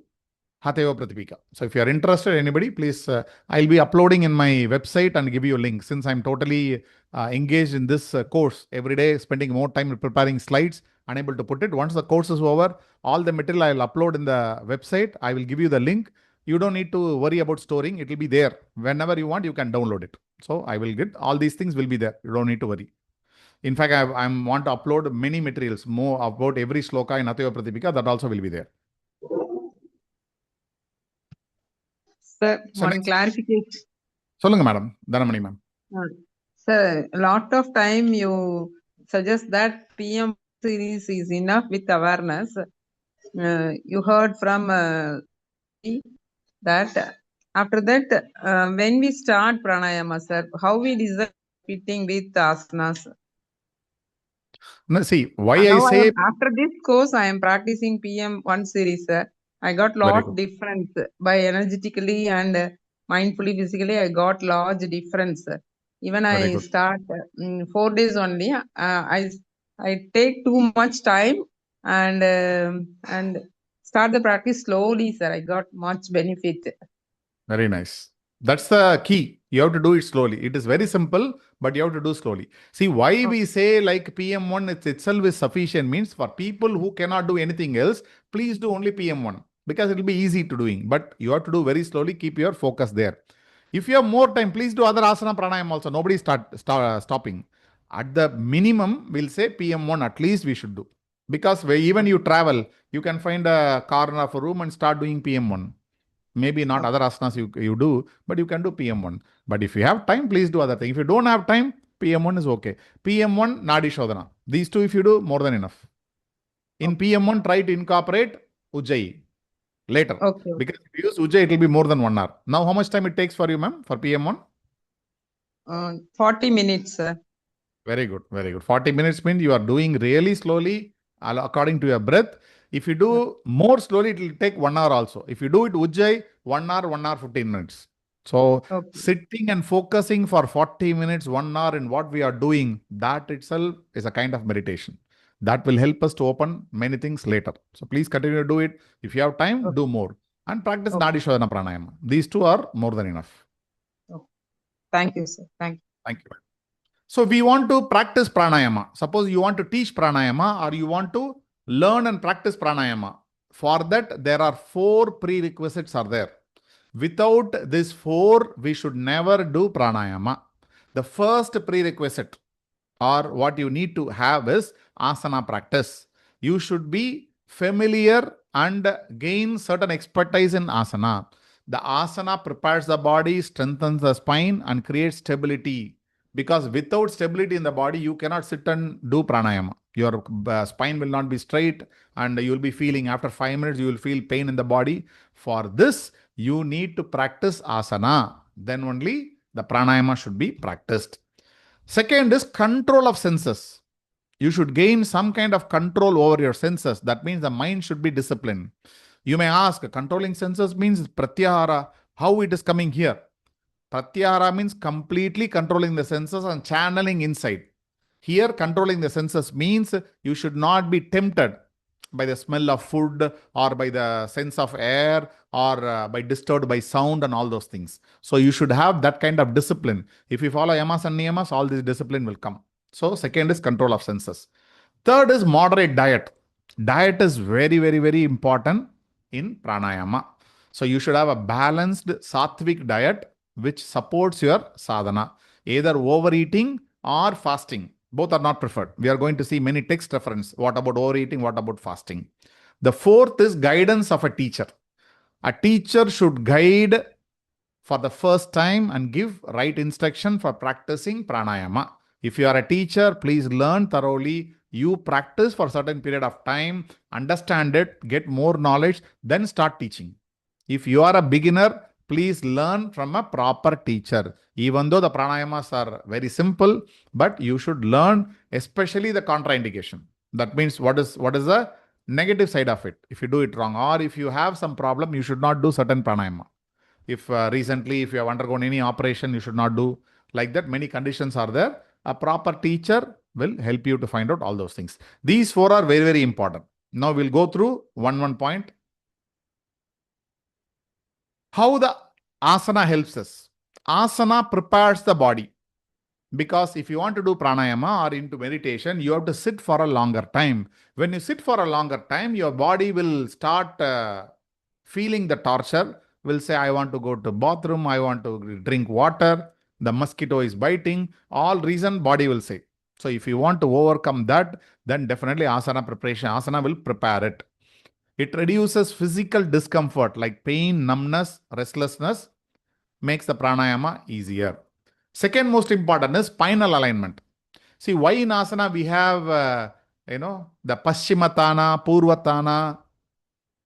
Hateva Pratipika. So if you are interested, anybody, please, I'll be uploading in my website and give you a link. Since I'm totally engaged in this course every day, spending more time preparing slides, unable to put it. Once the course is over, all the material I'll upload in the website. I will give you the link. You don't need to worry about storing. It will be there. Whenever you want, you can download it. So I will get all these things will be there. You don't need to worry. In fact, I want to upload many materials, more about every shloka in Hateva Pratipika. That also will be there. Sir, So one next, clarification. சொல்லுங்க madam, Dhanamani ma'am. Sir, a lot of time you suggest that PM series is enough with awareness. You heard from that after that, when we start pranayama, sir, how we decide fitting with asanas? No, see, why I Now say after this course, I am practicing PM1 series, sir. I got very lot good. difference by energetically and mindfully, physically. I got large difference. Even Very I good. start 4 days only. I take too much time and start the practice slowly, sir. I got much benefit. Very nice. That's the key. You have to do it slowly. It is very simple, but you have to do slowly. See, why we say like PM1 itself is sufficient means for people who cannot do anything else, please do only PM1 because it will be easy to doing. But you have to do very slowly. Keep your focus there. If you have more time, please do other asana pranayama also. Nobody stopping. At the minimum, we'll say PM1 at least we should do. Because even you travel, you can find a corner of a room and start doing PM1. Maybe not other asanas you do, but you can do PM1. But if you have time, please do other things. If you don't have time, PM1 is okay. PM1, Nadi Shodhana. These two, if you do, more than enough. In PM1, try to incorporate Ujjayi later. Okay. Because if you use Ujjayi, it will be more than 1 hour. Now, how much time it takes for you, ma'am, for PM1? 40 minutes, sir. Very good, very good. 40 minutes means you are doing really slowly according to your breath. If you do more slowly, it will take 1 hour also. If you do it Ujjayi, 1 hour, 1 hour, 15 minutes. So sitting and focusing for 40 minutes, 1 hour in what we are doing, that itself is a kind of meditation. That will help us to open many things later. So please continue to do it. If you have time, do more. And practice Nadi Shodhana Pranayama. These two are more than enough. Thank you, sir. Thank you. Thank you. So we want to practice pranayama. Suppose you want to teach pranayama or you want to learn and practice pranayama. For that, there are 4 prerequisites are there. Without these 4, we should never do pranayama. The first prerequisite or what you need to have is asana practice. You should be familiar and gain certain expertise in asana. The asana prepares the body, strengthens the spine, and creates stability. Because without stability in the body, you cannot sit and do pranayama. Your spine will not be straight, and you will be feeling after 5 minutes, you will feel pain in the body. For this, you need to practice asana. Then only the pranayama should be practiced. Second is control of senses. You should gain some kind of control over your senses. That means the mind should be disciplined. You may ask, controlling senses means pratyahara. How it is coming here? Pratyahara means completely controlling the senses and channeling inside. Here, controlling the senses means you should not be tempted by the smell of food or by the sense of air or by disturbed by sound and all those things. So you should have that kind of discipline. If you follow yamas and niyamas, all this discipline will come. So second is control of senses. Third is moderate diet. Diet is very, very, very important in pranayama. So you should have a balanced sattvic diet which supports your sadhana. Either overeating or fasting. Both are not preferred. We are going to see many text reference. What about overeating? What about fasting? The fourth is guidance of a teacher. A teacher should guide for the first time and give right instruction for practicing pranayama. If you are a teacher, please learn thoroughly. You practice for a certain period of time, understand it, get more knowledge, then start teaching. If you are a beginner, please learn from a proper teacher. Even though the pranayamas are very simple, but you should learn, especially the contraindication. That means what is the negative side of it? If you do it wrong, or if you have some problem, you should not do certain pranayama. If recently, if you have undergone any operation, you should not do like that. Many conditions are there. A proper teacher will help you to find out all those things. These four are very, very important. Now we'll go through one point. How the asana helps us. Asana prepares the body. Because if you want to do pranayama or into meditation, you have to sit for a longer time. When you sit for a longer time, your body will start feeling the torture, will say, I want to go to bathroom, I want to drink water, the mosquito is biting, all reason body will say. So if you want to overcome that, then definitely asana preparation, asana will prepare it. It reduces physical discomfort like pain, numbness, restlessness, makes the pranayama easier. Second most important is spinal alignment. See, why in asana we have, the Paschimatana, Purvatana,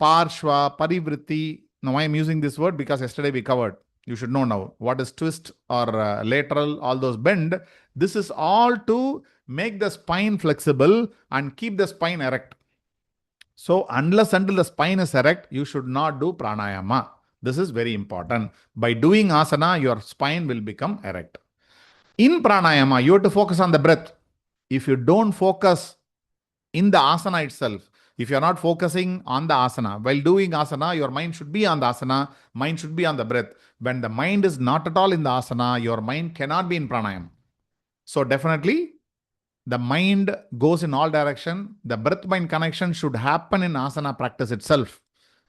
Parshva, Parivritti. Now I am using this word because yesterday we covered. You should know now what is twist or lateral, all those bend. This is all to make the spine flexible and keep the spine erect. So unless until the spine is erect, you should not do pranayama. This is very important. By doing asana, your spine will become erect. In pranayama, you have to focus on the breath. If you don't focus in the asana itself, if you are not focusing on the asana, while doing asana, your mind should be on the asana, mind should be on the breath. When the mind is not at all in the asana, your mind cannot be in pranayama. So definitely, the mind goes in all direction. The breath-mind connection should happen in asana practice itself.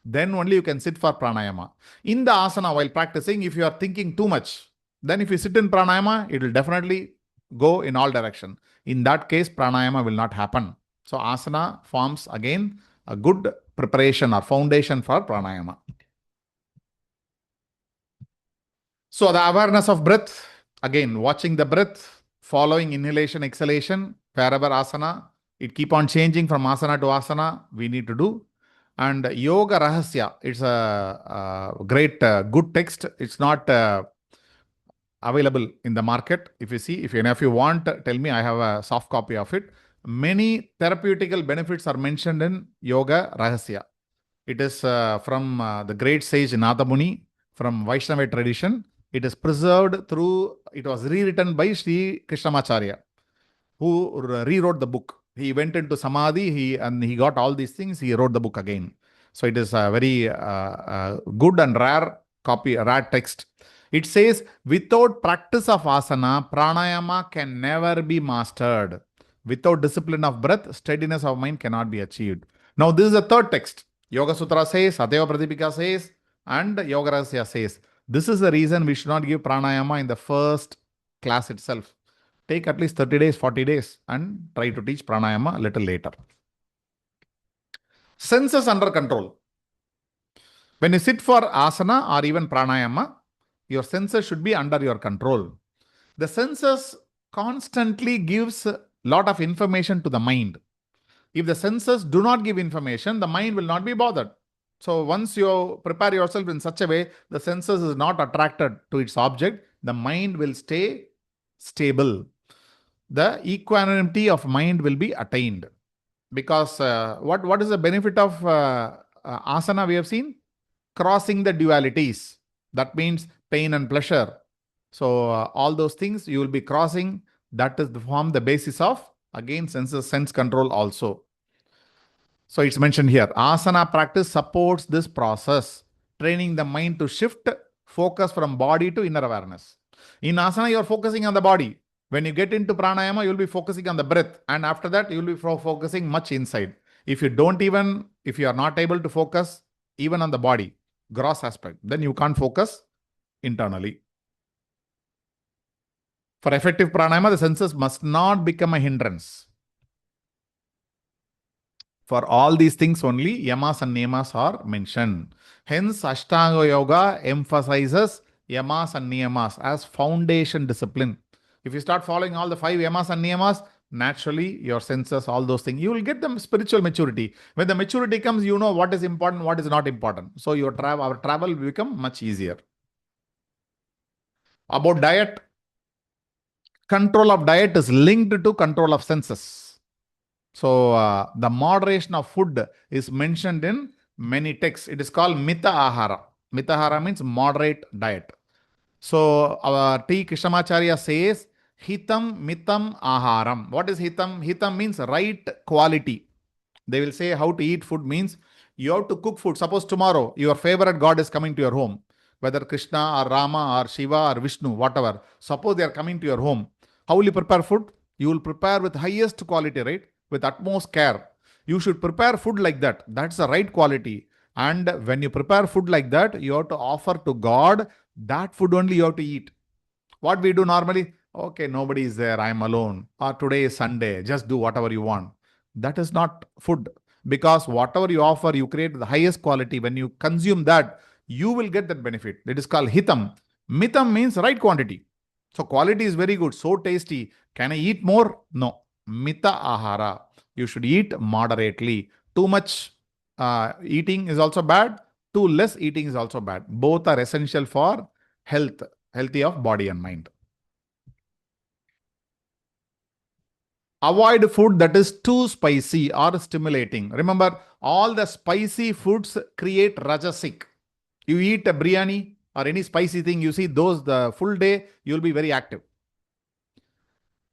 Then only you can sit for pranayama. In the asana, while practicing, if you are thinking too much, then if you sit in pranayama, it will definitely go in all direction. In that case, pranayama will not happen. So asana forms again a good preparation or foundation for pranayama. So the awareness of breath, again, watching the breath, following inhalation, exhalation, wherever asana, it keep on changing from asana to asana, we need to do. And Yoga Rahasya, it's a great, good text. It's not available in the market. If you see, if any of you want, tell me, I have a soft copy of it. Many therapeutical benefits are mentioned in Yoga Rahasya. It is from the great sage Nada Muni, from Vaishnava tradition. It is preserved through, it was rewritten by Sri Krishnamacharya, who rewrote the book. He went into Samadhi, and he got all these things, he wrote the book again. So it is a very good and rare copy, a rare text. It says, without practice of asana, pranayama can never be mastered. Without discipline of breath, steadiness of mind cannot be achieved. Now this is the third text. Yoga Sutra says, Sateva Pradipika says, and Yoga Rahasya says. This is the reason we should not give pranayama in the first class itself. Take at least 30 days, 40 days and try to teach pranayama a little later. Senses under control. When you sit for asana or even pranayama, your senses should be under your control. The senses constantly gives a lot of information to the mind. If the senses do not give information, the mind will not be bothered. So once you prepare yourself in such a way, the senses is not attracted to its object, the mind will stay stable. The equanimity of mind will be attained. Because what is the benefit of asana we have seen? Crossing the dualities. That means pain and pleasure. So all those things you will be crossing. That is the form, the basis of, again, sense control also. So it's mentioned here. Asana practice supports this process, training the mind to shift focus from body to inner awareness. In asana, you're focusing on the body. When you get into pranayama, you'll be focusing on the breath. And after that, you'll be focusing much inside. If you are not able to focus even on the body, gross aspect, then you can't focus internally. For effective pranayama, the senses must not become a hindrance. For all these things only, yamas and niyamas are mentioned. Hence, Ashtanga Yoga emphasizes yamas and niyamas as foundation discipline. If you start following all the 5 yamas and niyamas, naturally your senses, all those things, you will get them spiritual maturity. When the maturity comes, you know what is important, what is not important. So our travel will become much easier. About diet, control of diet is linked to control of senses. So the moderation of food is mentioned in many texts. It is called mita ahara. Mita ahara means moderate diet. So our T. Krishnamacharya says, hitam mitam aharam. What is hitam? Hitam means right quality. They will say how to eat food means you have to cook food. Suppose tomorrow your favorite god is coming to your home, whether Krishna or Rama or Shiva or Vishnu, whatever. Suppose they are coming to your home. How will you prepare food? You will prepare with highest quality, right? With utmost care. You should prepare food like that. That's the right quality. And when you prepare food like that, you have to offer to God that food only you have to eat. What we do normally, okay, nobody is there, I'm alone. Or today is Sunday, just do whatever you want. That is not food. Because whatever you offer, you create the highest quality. When you consume that, you will get that benefit. It is called hitam. Mitam means right quantity. So quality is very good, so tasty. Can I eat more? No. Mita ahara. You should eat moderately. Too much eating is also bad. Too less eating is also bad. Both are essential for healthy of body and mind. Avoid food that is too spicy or stimulating. Remember, all the spicy foods create rajasic. You eat a biryani or any spicy thing, you see those the full day, you'll be very active.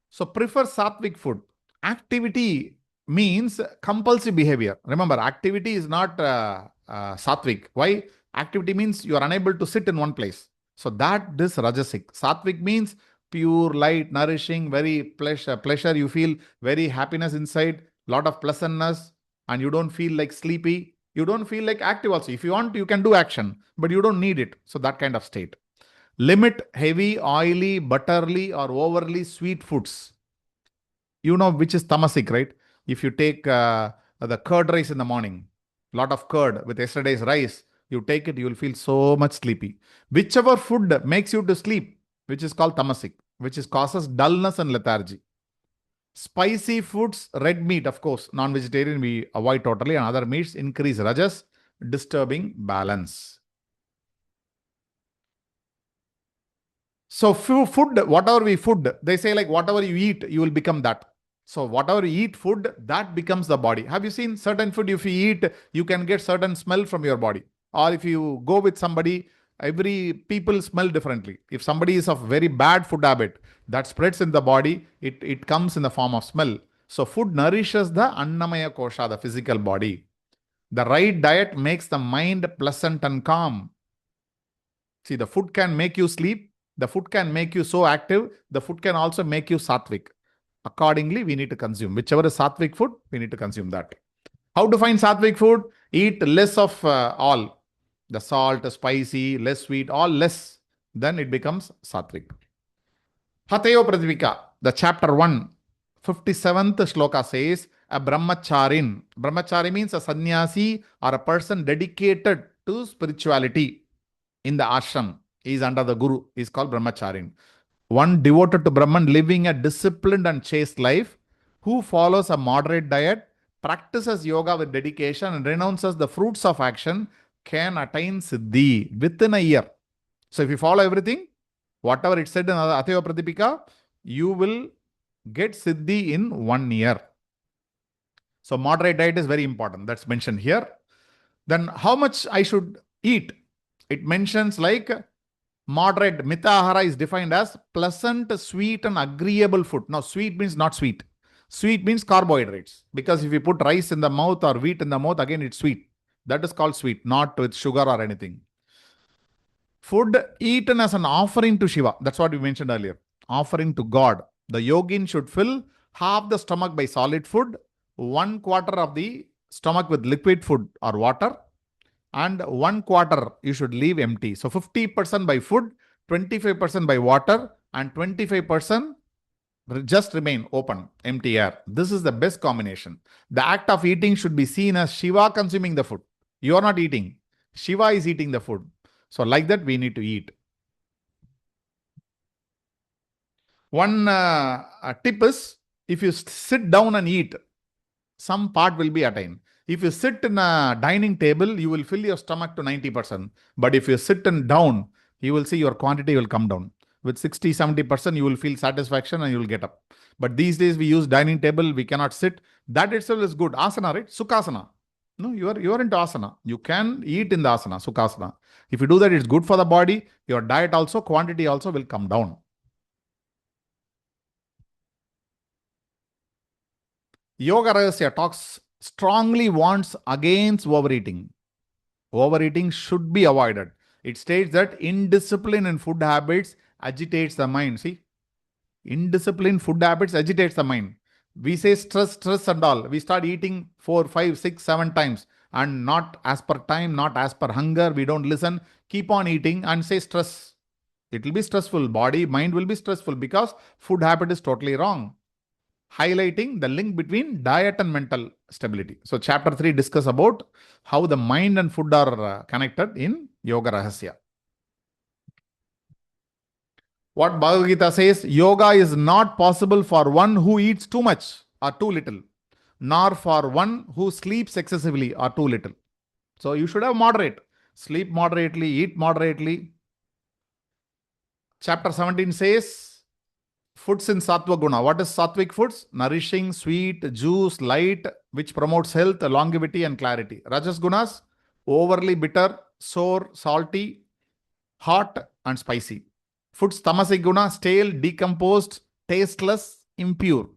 So prefer sattvic food. Activity means compulsive behavior. Remember, activity is not sattvic. Why? Activity means you are unable to sit in one place. So that is rajasic. Sattvic means pure, light, nourishing, very pleasure. You feel very happiness inside, lot of pleasantness, and you don't feel like sleepy. You don't feel like active also. If you want, you can do action, but you don't need it. So that kind of state. Limit heavy, oily, butterly, or overly sweet foods. You know which is tamasic, right? If you take the curd rice in the morning, lot of curd with yesterday's rice, you take it, you will feel so much sleepy. Whichever food makes you to sleep, which is called tamasic, which is causes dullness and lethargy. Spicy foods, red meat, of course, non-vegetarian we avoid totally, and other meats increase rajas, disturbing balance. So food, whatever we food, they say like whatever you eat, you will become that. So whatever you eat food, that becomes the body. Have you seen certain food, if you eat, you can get certain smell from your body. Or if you go with somebody, every people smell differently. If somebody is of very bad food habit, that spreads in the body, it comes in the form of smell. So food nourishes the Annamaya Kosha, the physical body. The right diet makes the mind pleasant and calm. See, the food can make you sleep. The food can make you so active. The food can also make you sattvic. Accordingly, we need to consume. Whichever is sattvic food, we need to consume that. How to find sattvic food? Eat less of all. The salt, spicy, less sweet, all less. Then it becomes sattvic. Hatayo Pradvika, the chapter 1, 57th shloka says, a brahmacharin. Brahmachari means a sannyasi or a person dedicated to spirituality in the ashram is under the guru, is called brahmacharin. One devoted to Brahman, living a disciplined and chaste life, who follows a moderate diet, practices yoga with dedication, and renounces the fruits of action, can attain siddhi within a year. So if you follow everything, whatever it said in Ateva Pratipika, you will get siddhi in 1 year. So moderate diet is very important. That's mentioned here. Then how much I should eat? It mentions like moderate. Mitahara is defined as pleasant, sweet and agreeable food. Now sweet means not sweet. Sweet means carbohydrates. Because if you put rice in the mouth or wheat in the mouth, again it's sweet. That is called sweet, not with sugar or anything. Food eaten as an offering to Shiva. That's what we mentioned earlier. Offering to God. The yogin should fill half the stomach by solid food, 1/4 of the stomach with liquid food or water, and 1/4 you should leave empty. So 50% by food, 25% by water, and 25% just remain open, empty air. This is the best combination. The act of eating should be seen as Shiva consuming the food. You are not eating. Shiva is eating the food. So like that, we need to eat. One tip is, if you sit down and eat, some part will be attained. If you sit in a dining table, you will fill your stomach to 90%. But if you sit down, you will see your quantity will come down. With 60-70%, you will feel satisfaction and you will get up. But these days, we use dining table, we cannot sit. That itself is good. Asana, right? Sukhasana. No, you are into asana. You can eat in the asana, sukhasana. If you do that, it's good for the body. Your diet also, quantity also will come down. Yoga Rahasya talks strongly warns against overeating. Overeating should be avoided. It states that indiscipline in food habits agitates the mind. See, indiscipline food habits agitates the mind. We say stress and all. We start eating 4, 5, 6, 7 times and not as per time, not as per hunger. We don't listen. Keep on eating and say stress. It will be stressful. Body, mind will be stressful because food habit is totally wrong. Highlighting the link between diet and mental stability. So chapter 3 discuss about how the mind and food are connected in Yoga Rahasya. What Bhagavad Gita says, yoga is not possible for one who eats too much or too little, nor for one who sleeps excessively or too little. So you should have moderate. Sleep moderately, eat moderately. Chapter 17 says, foods in Sattva Guna. What is Sattvic foods? Nourishing, sweet, juice, light, which promotes health, longevity and clarity. Rajas Gunas, overly bitter, sour, salty, hot and spicy. Foods Tamasic Guna, stale, decomposed, tasteless, impure.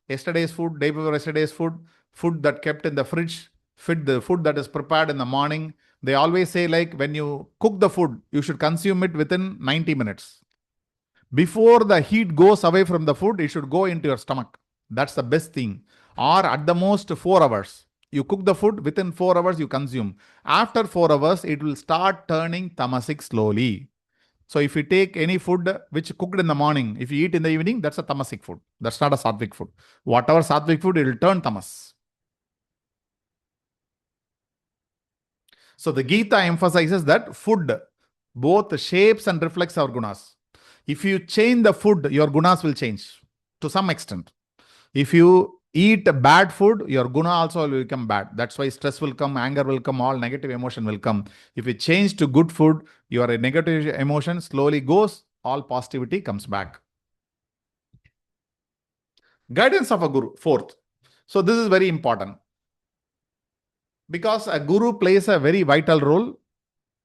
Yesterday's food, day before yesterday's food, food that kept in the fridge, the food that is prepared in the morning. They always say like when you cook the food, you should consume it within 90 minutes. Before the heat goes away from the food, it should go into your stomach. That's the best thing. Or at the most 4 hours. You cook the food, within 4 hours you consume. After 4 hours, it will start turning tamasic slowly. So if you take any food which cooked in the morning, if you eat in the evening, that's a tamasic food. That's not a sattvic food. Whatever sattvic food, it will turn tamas. So the Gita emphasizes that food both shapes and reflects our gunas. If you change the food, your gunas will change to some extent. If you eat bad food, your guna also will become bad. That's why stress will come, anger will come, all negative emotion will come. If you change to good food, your negative emotion slowly goes, all positivity comes back. Guidance of a guru, fourth. So this is very important. Because a guru plays a very vital role.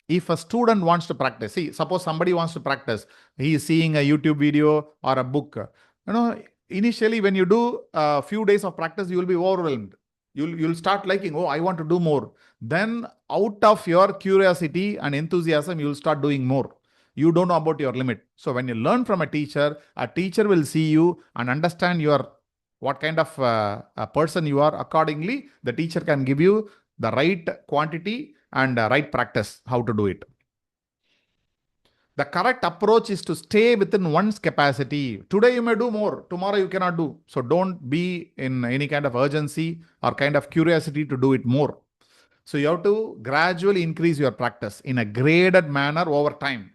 If a student wants to practice, see, suppose somebody wants to practice, he is seeing a YouTube video or a book. Initially when you do a few days of practice, you will be overwhelmed. You'll start liking, oh, I want to do more. Then out of your curiosity and enthusiasm, you'll start doing more. You don't know about your limit. So when you learn from a teacher will see you and understand what kind of a person you are. Accordingly, the teacher can give you the right quantity and right practice, how to do it. The correct approach is to stay within one's capacity. Today you may do more, tomorrow you cannot do. So don't be in any kind of urgency or kind of curiosity to do it more. So you have to gradually increase your practice in a graded manner over time.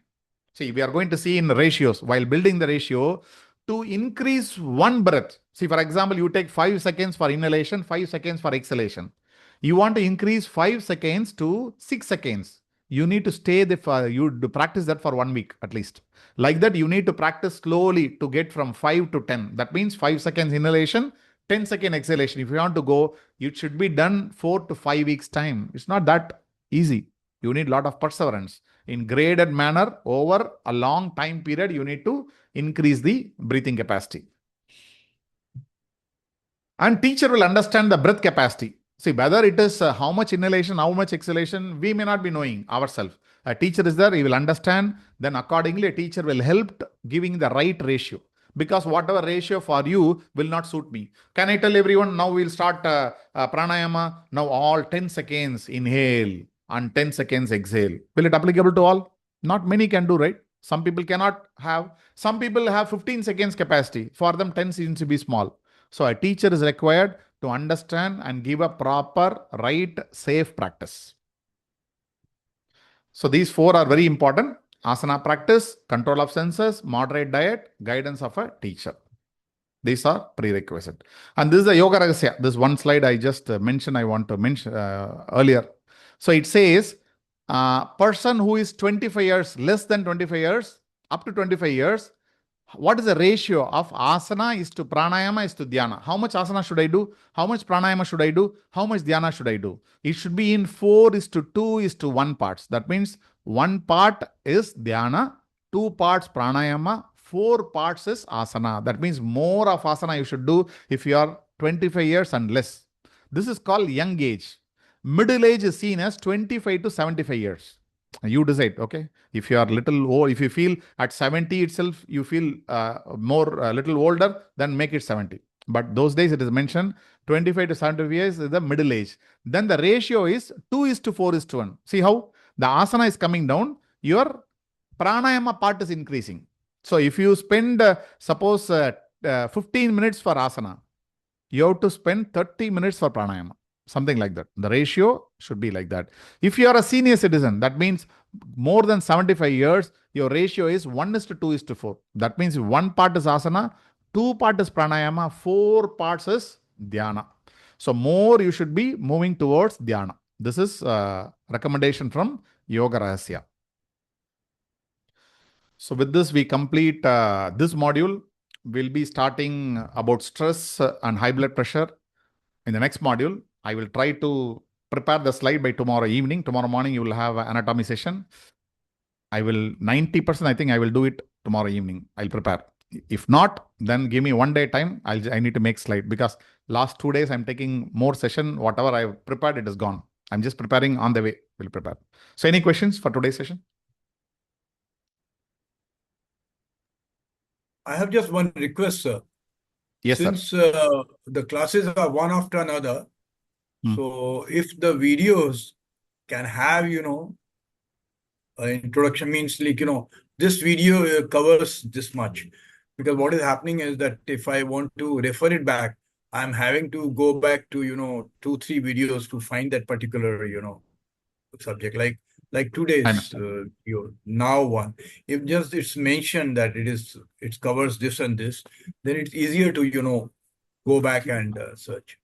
See, we are going to see in ratios, while building the ratio, to increase one breath. See, for example, you take 5 seconds for inhalation, 5 seconds for exhalation. You want to increase 5 seconds to 6 seconds. You need to stay there you practice that for 1 week at least. Like that, you need to practice slowly to get from 5 to 10. That means 5 seconds inhalation, 10-second exhalation. If you want to go, it should be done 4 to 5 weeks time. It's not that easy. You need a lot of perseverance. In graded manner, over a long time period, you need to increase the breathing capacity. And teacher will understand the breath capacity. See, whether it is how much inhalation, how much exhalation, we may not be knowing ourselves. A teacher is there, he will understand. Then accordingly, a teacher will help giving the right ratio. Because whatever ratio for you will not suit me. Can I tell everyone, now we'll start pranayama. Now all 10 seconds inhale and 10 seconds exhale. Will it applicable to all? Not many can do, right? Some people cannot have. Some people have 15 seconds capacity. For them, 10 seems to be small. So a teacher is required to understand and give a proper, right, safe practice. So these 4 are very important. Asana practice, control of senses, moderate diet, guidance of a teacher. These are prerequisite. And this is the Yoga Rahasya. This one slide I just mentioned, I want to mention earlier. So it says, person who is 25 years, less than 25 years, up to 25 years, what is the ratio of asana is to pranayama is to dhyana? How much asana should I do? How much pranayama should I do? How much dhyana should I do? It should be in 4:2:1 parts. That means 1 part is dhyana, 2 parts pranayama, 4 parts is asana. That means more of asana you should do if you are 25 years and less. This is called young age. Middle age is seen as 25 to 75 years. You decide, okay? If you are little old, if you feel at 70 itself, you feel little older, then make it 70. But those days it is mentioned 25 to 75 years is the middle age. Then the ratio is 2:4:1. See how the asana is coming down, your pranayama part is increasing. So if you spend, suppose 15 minutes for asana, you have to spend 30 minutes for pranayama. Something like that. The ratio should be like that. If you are a senior citizen, that means more than 75 years, your ratio is 1:2:4. That means 1 part is asana, 2 part is pranayama, 4 parts is dhyana. So more you should be moving towards dhyana. This is recommendation from Yoga Rahasya. So with this, we complete this module. We'll be starting about stress and high blood pressure. In the next module, I will try to prepare the slide by tomorrow evening. Tomorrow morning, you will have an anatomy session. I will 90%, I think I will do it tomorrow evening. I'll prepare. If not, then give me 1 day time. I need to make slide because last 2 days I'm taking more session. Whatever I've prepared, it is gone. I'm just preparing on the way. We'll prepare. So any questions for today's session? I have just one request, sir. Yes, sir. Since the classes are one after another, Hmm. so if the videos can have, introduction means like, this video covers this much. Because what is happening is that if I want to refer it back, I'm having to go back to, 2-3 videos to find that particular, subject. Like today's video, now one. If just it's mentioned that it covers this and this, then it's easier to, go back and search.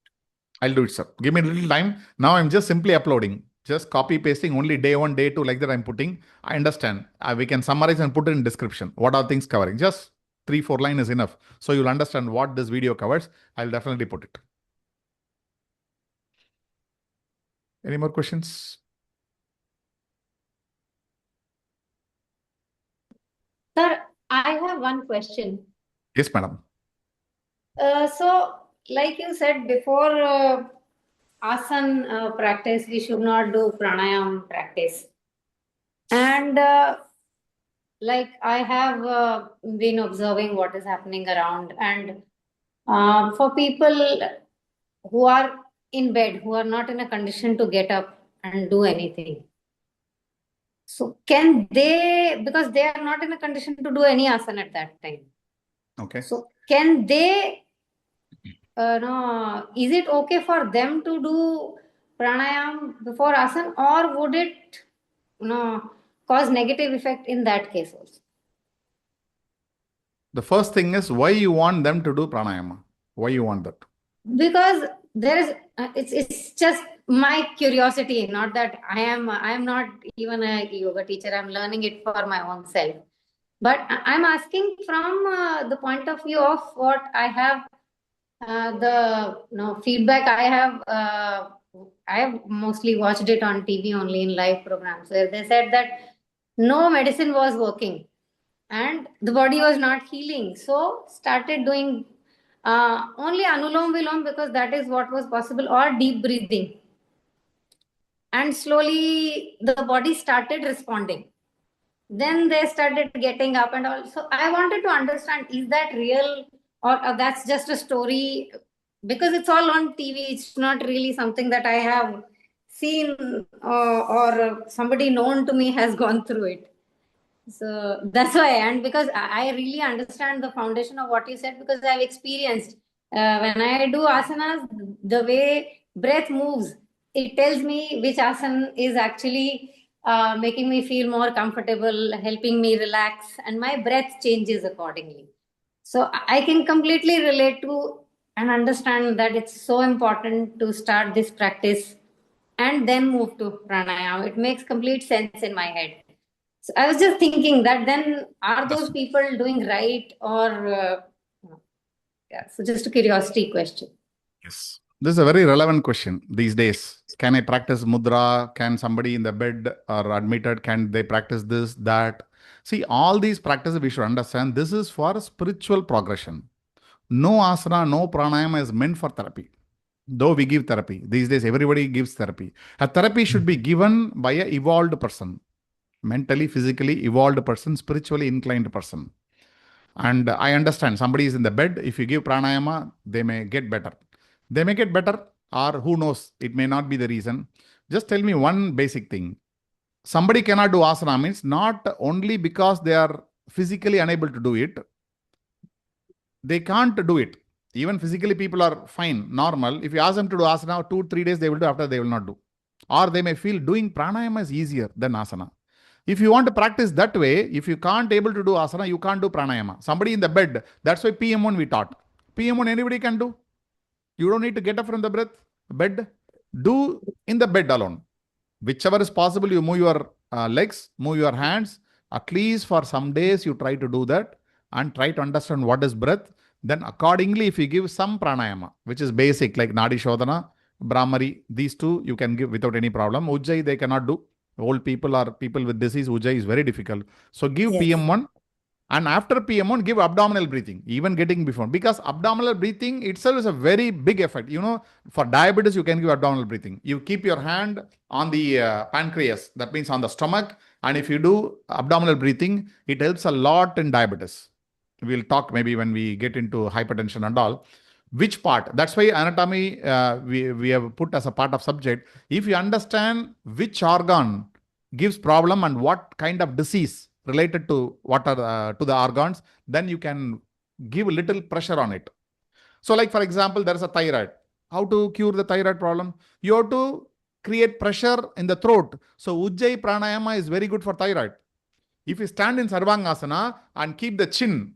I'll do it, sir. Give me a little time. Now I'm just simply uploading. Just copy pasting only day 1, day 2, like that I'm putting. I understand. We can summarize and put it in description. What are things covering? Just 3-4 lines is enough. So you'll understand what this video covers. I'll definitely put it. Any more questions? Sir, I have one question. Yes, madam. So, like you said before, asana practice, we should not do pranayama practice. And like I have been observing what is happening around, and for people who are in bed, who are not in a condition to get up and do anything. So can they, because they are not in a condition to do any asana at that time. Okay. So can they, no, is it okay for them to do pranayam before asana, or would it, cause negative effect in that case also? The first thing is why you want them to do pranayama. Why you want that? Because there is, it's just my curiosity. Not that I am not even a yoga teacher. I'm learning it for my own self. But I'm asking from the point of view of what I have, the feedback I have mostly watched it on TV only in live programs where they said that no medicine was working and the body was not healing. So started doing only anulom vilom because that is what was possible, or deep breathing. And slowly the body started responding. Then they started getting up and all. So I wanted to understand, is that real, or that's just a story? Because it's all on TV. It's not really something that I have seen, or somebody known to me has gone through it. So that's why, and because I really understand the foundation of what you said, because I've experienced when I do asanas, the way breath moves, it tells me which asana is actually making me feel more comfortable, helping me relax, and my breath changes accordingly. So I can completely relate to and understand that it's so important to start this practice and then move to pranayama. It makes complete sense in my head. So I was just thinking that then are those people doing right, or yeah? So just a curiosity question. Yes. This is a very relevant question these days. Can I practice mudra? Can somebody in the bed or admitted, can they practice this, that? See, all these practices we should understand. This is for spiritual progression. No asana, no pranayama is meant for therapy. Though we give therapy. These days, everybody gives therapy. A therapy should be given by an evolved person. Mentally, physically evolved person, spiritually inclined person. And I understand somebody is in the bed. If you give pranayama, they may get better. They may get better, or who knows, it may not be the reason. Just tell me one basic thing. Somebody cannot do asana means not only because they are physically unable to do it, they can't do it. Even physically, people are fine, normal. If you ask them to do asana, 2-3 days they will do, after they will not do. Or they may feel doing pranayama is easier than asana. If you want to practice that way, if you can't able to do asana, you can't do pranayama. Somebody in the bed, that's why PM1 we taught. PM1 anybody can do. You don't need to get up from the bed. Do in the bed alone. Whichever is possible, you move your legs, move your hands. At least for some days, you try to do that and try to understand what is breath. Then accordingly, if you give some pranayama, which is basic like Nadi Shodhana, Brahmari, these two you can give without any problem. Ujjayi they cannot do. Old people or people with disease, Ujjayi is very difficult. So give PM1. And after PM1, give abdominal breathing, even getting before. Because abdominal breathing itself is a very big effect. For diabetes, you can give abdominal breathing. You keep your hand on the pancreas, that means on the stomach. And if you do abdominal breathing, it helps a lot in diabetes. We'll talk maybe when we get into hypertension and all. Which part? That's why anatomy we have put as a part of subject. If you understand which organ gives problem and what kind of disease related to what are to the organs, then you can give little pressure on it. So like for example, there is a thyroid. How to cure the thyroid problem? You have to create pressure in the throat. So Ujjayi pranayama is very good for thyroid. If you stand in Sarvangasana and keep the chin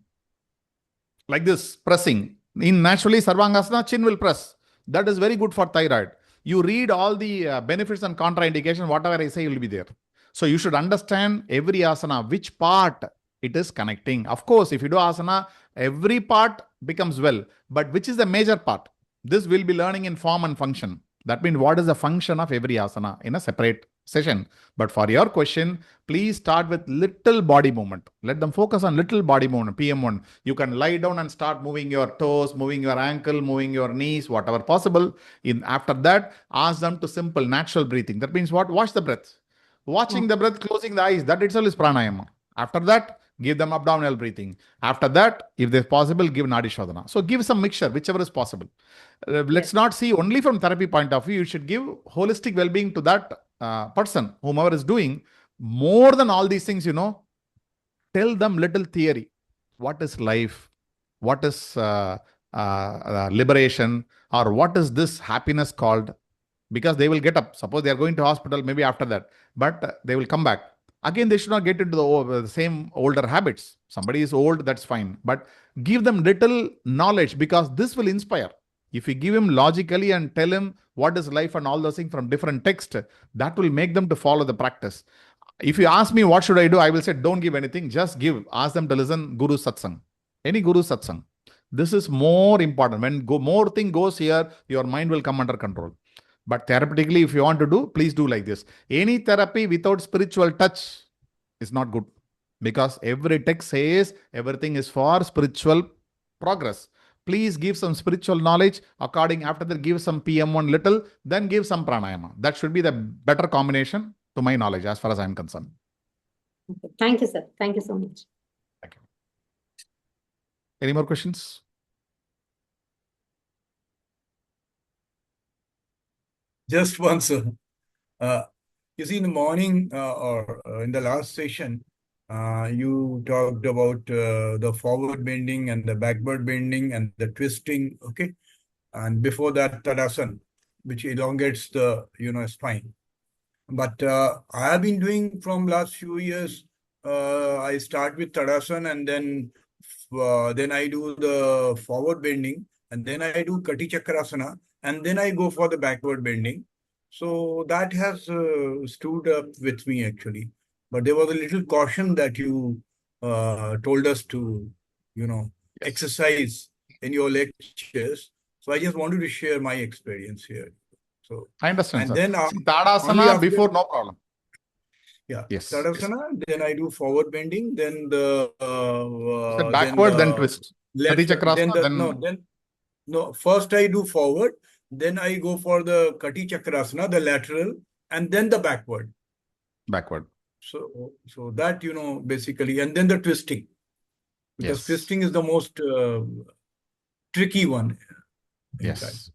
like this, pressing, in naturally Sarvangasana, chin will press. That is very good for thyroid. You read all the benefits and contraindication, whatever I say will be there. So you should understand every asana, which part it is connecting. Of course, if you do asana, every part becomes well. But which is the major part? This will be learning in form and function. That means what is the function of every asana in a separate session. But for your question, please start with little body movement. Let them focus on little body movement, PM1. You can lie down and start moving your toes, moving your ankle, moving your knees, whatever possible. After that, ask them to simple, natural breathing. That means what? Watch the breath. Watching the breath, closing the eyes, that itself is pranayama. After that, give them abdominal breathing. After that, if there's possible, give Nadi Shodhana. So give some mixture, whichever is possible. Let's not see only from therapy point of view. You should give holistic well-being to that person, whomever is doing. More than all these things, tell them little theory. What is life? What is liberation? Or what is this happiness called? because they will get up. Suppose they are going to hospital, maybe after that, but they will come back. Again, they should not get into the same older habits. Somebody is old, that's fine. But give them little knowledge, because this will inspire. If you give him logically and tell him what is life and all those things from different text, that will make them to follow the practice. If you ask me what should I do, I will say don't give anything, just give. Ask them to listen Guru Satsang. Any Guru Satsang. This is more important. When more thing goes here, your mind will come under control. But therapeutically, if you want to do, please do like this. Any therapy without spiritual touch is not good, because every text says everything is for spiritual progress. Please give some spiritual knowledge. According, after that, give some PM1 little, then give some pranayama. That should be the better combination to my knowledge, as far as I'm concerned. Okay. Thank you, sir. Thank you so much. Thank you. Any more questions? Just one, sir. You see, in the morning or in the last session, you talked about the forward bending and the backward bending and the twisting, okay? And before that, Tadasana, which elongates the, spine. But I have been doing from last few years, I start with Tadasana, and then I do the forward bending, and then I do Kati Chakrasana, and then I go for the backward bending. So that has stood up with me, actually. But there was a little caution that you told us to, exercise in your lectures. So I just wanted to share my experience here. So I understand, and sir. then See, Tadasana after- before, no problem. Yeah. Yes. Tadasana, then I do forward bending, then the So backward, then twist. left, Kati Chakrasana, then first I do forward, then I go for the Kati Chakrasana, the lateral, and then the backward. backward. So that, basically, and then the twisting. Because Yes. twisting is the most tricky one. in fact. Yes.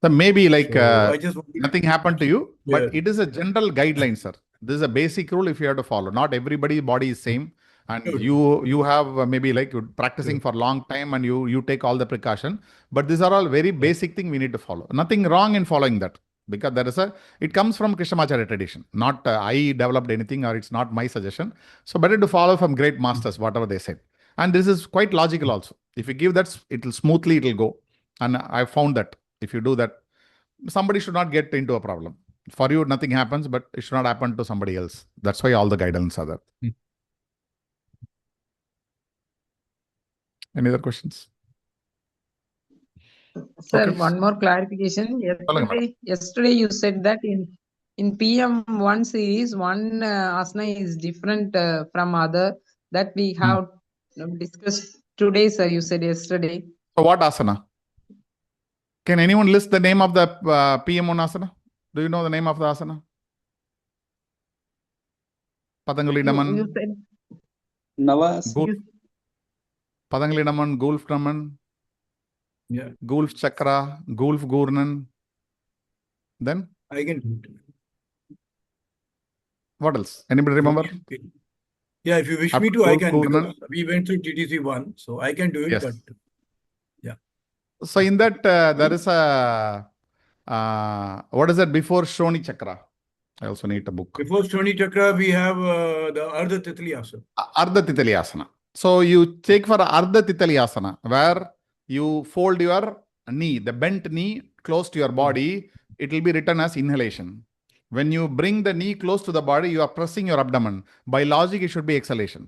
So maybe like So I just wanted to nothing happened to you, but Yeah. it is a general guideline, sir. This is a basic rule if you have to follow. Not everybody's body is same. And Sure. you have maybe like you're practicing Sure. for a long time and you take all the precaution. But these are all very basic thing we need to follow. Nothing wrong in following that. Because there is it comes from Krishnamacharya tradition. Not I developed anything, or it's not my suggestion. So better to follow from great masters, whatever they said. And this is quite logical also. If you give that, it'll smoothly, it'll go. And I found that if you do that, somebody should not get into a problem. For you, nothing happens, but it should not happen to somebody else. That's why all the guidance are there. Any other questions? Sir, Okay. one more clarification. madam. Yesterday you said that in PM1 series, one asana is different from other that we have discussed today, sir. You said yesterday. So what asana? Can anyone list the name of the PM1 asana? Do you know the name of the asana? Patanjali You Naman, said Navas. Patanjali Naman, Gulf Naman, Yeah, Gulf Chakra, Gulf Gurnan. Then I can do it. what else? Anybody remember? Yeah, if you wish Up me to, I can, to because we went through TTC 1, so I can do it, Yes. but So in that there is a what is that before Shroni Chakra? I also need a book. before Shroni Chakra, we have the Ardha Titli Asana. Ardha Titali Asana. So you take for Ardha Titali Asana, where you fold your knee, the bent knee close to your body. It will be written as inhalation. When you bring the knee close to the body, you are pressing your abdomen. By logic, it should be exhalation,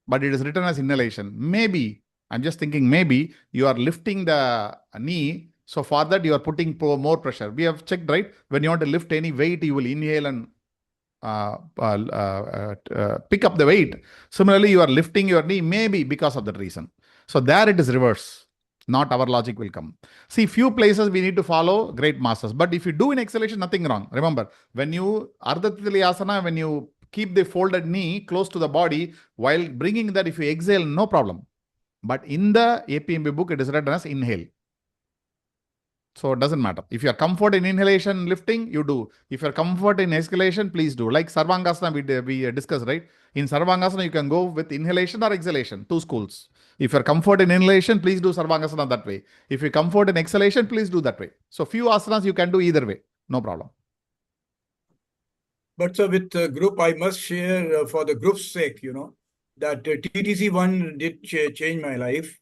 but it is written as inhalation. Maybe, I'm just thinking, maybe you are lifting the knee. So for that, you are putting more pressure. We have checked, right? When you want to lift any weight, you will inhale and pick up the weight. Similarly, you are lifting your knee, maybe because of that reason. So there it is reverse. Not our logic will come. See, few places we need to follow great masters. But if you do in exhalation, nothing wrong. Remember, when you Ardha Titali Asana, when you keep the folded knee close to the body, while bringing that, if you exhale, no problem. But in the APMB book, it is written as inhale. So it doesn't matter. If you are comfort in inhalation, lifting, you do. If you are comfort in exhalation, please do. Like Sarvangasana, we discussed, right? In Sarvangasana, you can go with inhalation or exhalation, two schools. If you are comfort in inhalation, please do Sarvangasana that way. If you comfort in exhalation, please do that way. So few asanas you can do either way. No problem. But so with the group, I must share for the group's sake, that TTC1 did change my life.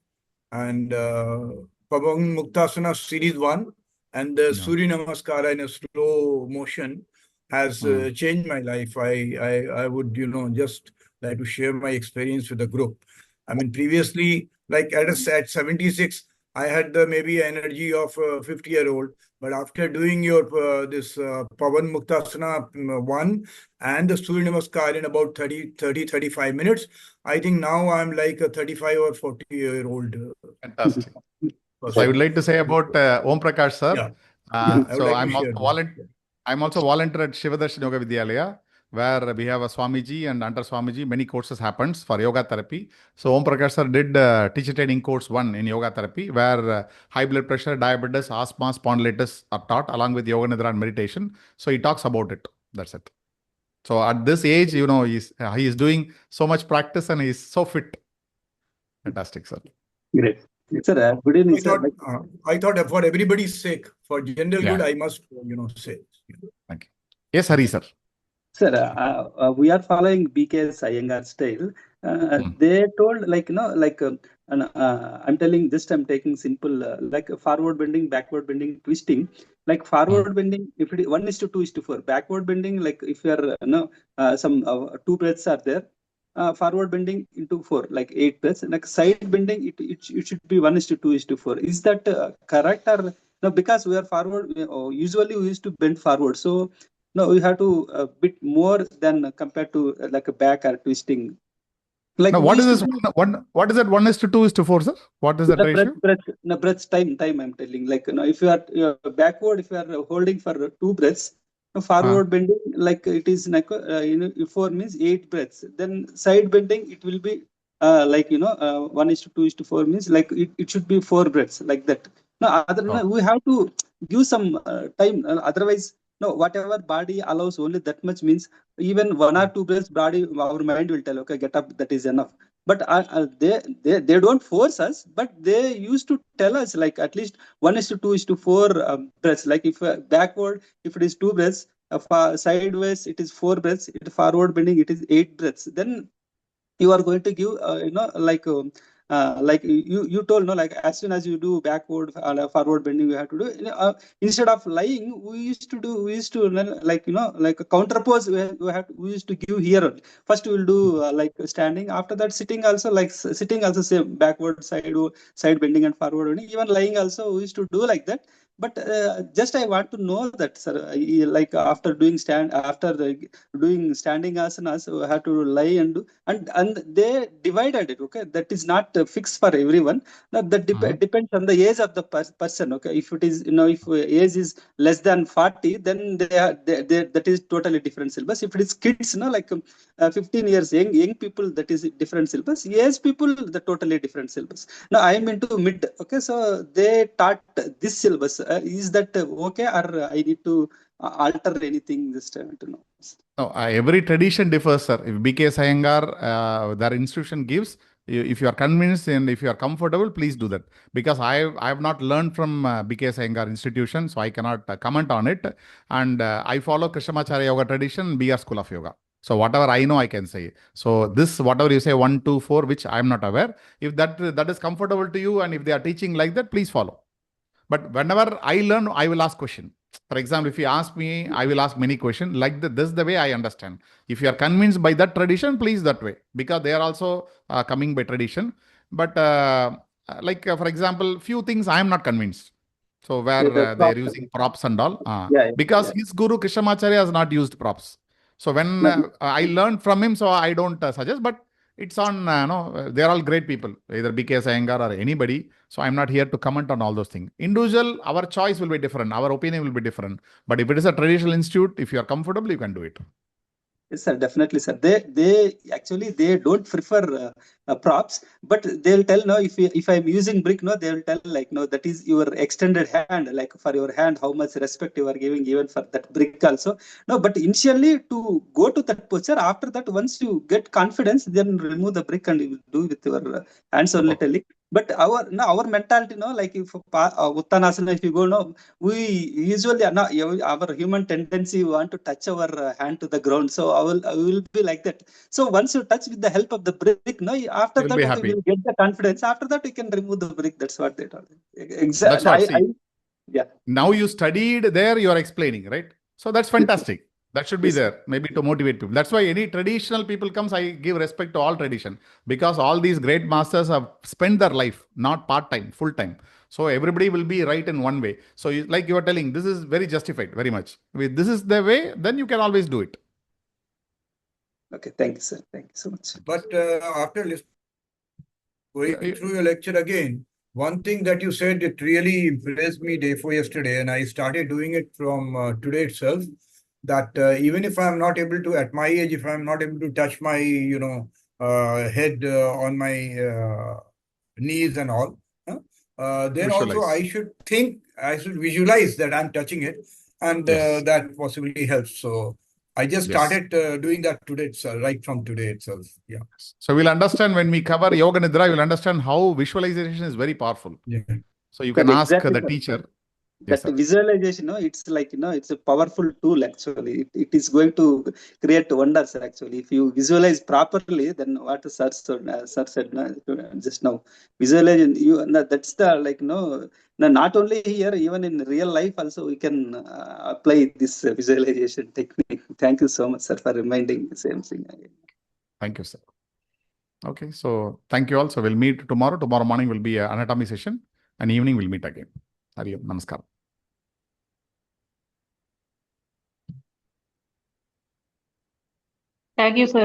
And Pabang Muktasana Series 1 and the Surya Namaskara in a slow motion has changed my life. I would, just like to share my experience with the group. I mean, previously, like at 76, I had the maybe energy of a 50-year-old. But after doing your this Pavan Muktasana 1 and the Surya Namaskar in about 35 minutes, I think now I'm like a 35 or 40-year-old. Fantastic. So I would like to say about Om Prakash, sir. Yeah. I would So like I'm to share also this. I'm also volunteer at Shivadarshan Yoga Vidyalaya, where we have a Swamiji, and under Swamiji, many courses happens for yoga therapy. So Om Prakash sir did teacher training course 1 in yoga therapy, where high blood pressure, diabetes, asthma, spondylitis are taught along with yoga nidra and meditation. So he talks about it. That's it. So at this age, he is doing so much practice and he's so fit. Fantastic, sir. Great. Sir, good evening, sir. I thought for everybody's sake, for general good, I must, say. Thank you. Yes, Hari, sir. Sir, we are following BK's Iyengar style. They told, I'm telling this time taking simple, like forward bending, backward bending, twisting. Like forward bending, if it is 1:2:4. Backward bending, like if you are, some 2 breaths are there. Forward bending into 4, like 8 breaths. Like side bending, it should be 1:2:4. Is that correct or no? Because we are forward, usually we used to bend forward. So no, we have to a bit more than compared to like a back or twisting. Like now, what is this? What is that? 1:2:4, sir? What is that ratio? Breaths time. I'm telling. Like if you are backward, if you are holding for 2 breaths, forward bending, like it is like 4 means 8 breaths. Then side bending, it will be 1:2:4 means like it should be 4 breaths like that. No, we have to give some time. Otherwise, no, whatever body allows only that much means even 1 or 2 breaths, our mind will tell, okay, get up, that is enough. But they don't force us, but they used to tell us like at least 1:2:4 breaths. Like if backward, if it is 2 breaths, sideways it is 4 breaths, forward bending it is 8 breaths. Then you are going to give like you told, no, like as soon as you do backward and forward bending, you have to do instead of lying, we used to like like a counterpose. We used to give here only. First we will do like standing, after that sitting also, like sitting also same, backward, side bending and forward bending. Even lying also we used to do like that. But just I want to know that, sir, like after doing doing standing asanas, we have to lie and do, and they divided it. Okay, that is not fixed for everyone. Now that depends on the age of the person. Okay, if it is if age is less than 40, then that is totally different syllabus. If it is kids, 15 years young people, that is different syllabus. Age people, the totally different syllabus. Now I am into mid. Okay, so they taught this syllabus. Is that okay, or I need to alter anything this time to know? No, every tradition differs, sir. If BK Iyengar, their institution gives, if you are convinced and if you are comfortable, please do that. Because I have not learned from BK Iyengar institution, so I cannot comment on it. And I follow Krishnamacharya Yoga tradition, BR School of Yoga. So whatever I know, I can say. So this, whatever you say, 1, 2, 4, which I am not aware. If that is comfortable to you, and if they are teaching like that, please follow. But whenever I learn, I will ask question. For example, if you ask me, I will ask many questions. Like this is the way I understand. If you are convinced by that tradition, please that way. Because they are also coming by tradition. But for example, few things I am not convinced. So where they are using props and all. Because his guru Krishnamacharya has not used props. So when I learned from him, so I don't suggest. But it's on, they're all great people, either BK Iyengar or anybody. So I'm not here to comment on all those things. Individual, our choice will be different. Our opinion will be different. But if it is a traditional institute, if you are comfortable, you can do it. Yes, sir, definitely, sir. They actually they don't prefer props, but they'll tell, no, if I'm using brick, no, they'll tell like, no, that is your extended hand, like for your hand, how much respect you are giving even for that brick also. No, but initially to go to that posture, after that, once you get confidence, then remove the brick and you do with your hands only telling. But our mentality, like if Uttanasana, if you go, we usually our human tendency, we want to touch our hand to the ground. So I will be like that. So once you touch with the help of the brick, after You'll that, be okay, happy. we'll get the confidence. After that, you can remove the brick. That's what they told. That's Exactly. what, see. Yeah. Now you studied there, you are explaining, right? So that's fantastic. That should be Yes, sir. there, maybe to motivate people. That's why any traditional people comes, I give respect to all tradition, because all these great masters have spent their life, not part-time, full-time. So everybody will be right in one way. So like you are telling, this is very justified, very much. If this is the way, then you can always do it. Okay, thank you, sir. Thank you so much. But after going through your lecture again, one thing that you said, it really impressed me day before yesterday, and I started doing it from today itself. That even if I'm not able to, at my age, if I'm not able to touch my, head on my knees and all, then also I should visualize that I'm touching it, and Yes. that possibly helps. So I just Yes. started doing that today itself, right from today itself. Yeah. So we'll understand when we cover Yoga Nidra, you'll understand how visualization is very powerful. Yeah. So you can ask Exactly, the sir. teacher. Yes, That sir. visualization, it's like, it's a powerful tool actually. It is going to create wonders actually. If you visualize properly, then what sir said just now, visualization, that's the like, not only here, even in real life also we can apply this visualization technique. Thank you so much, sir, for reminding the same thing again. Thank you, sir. Okay, so thank you all. So we'll meet tomorrow. Tomorrow morning will be an anatomy session, and evening we'll meet again. Hari Om. Namaskar. Thank you, sir.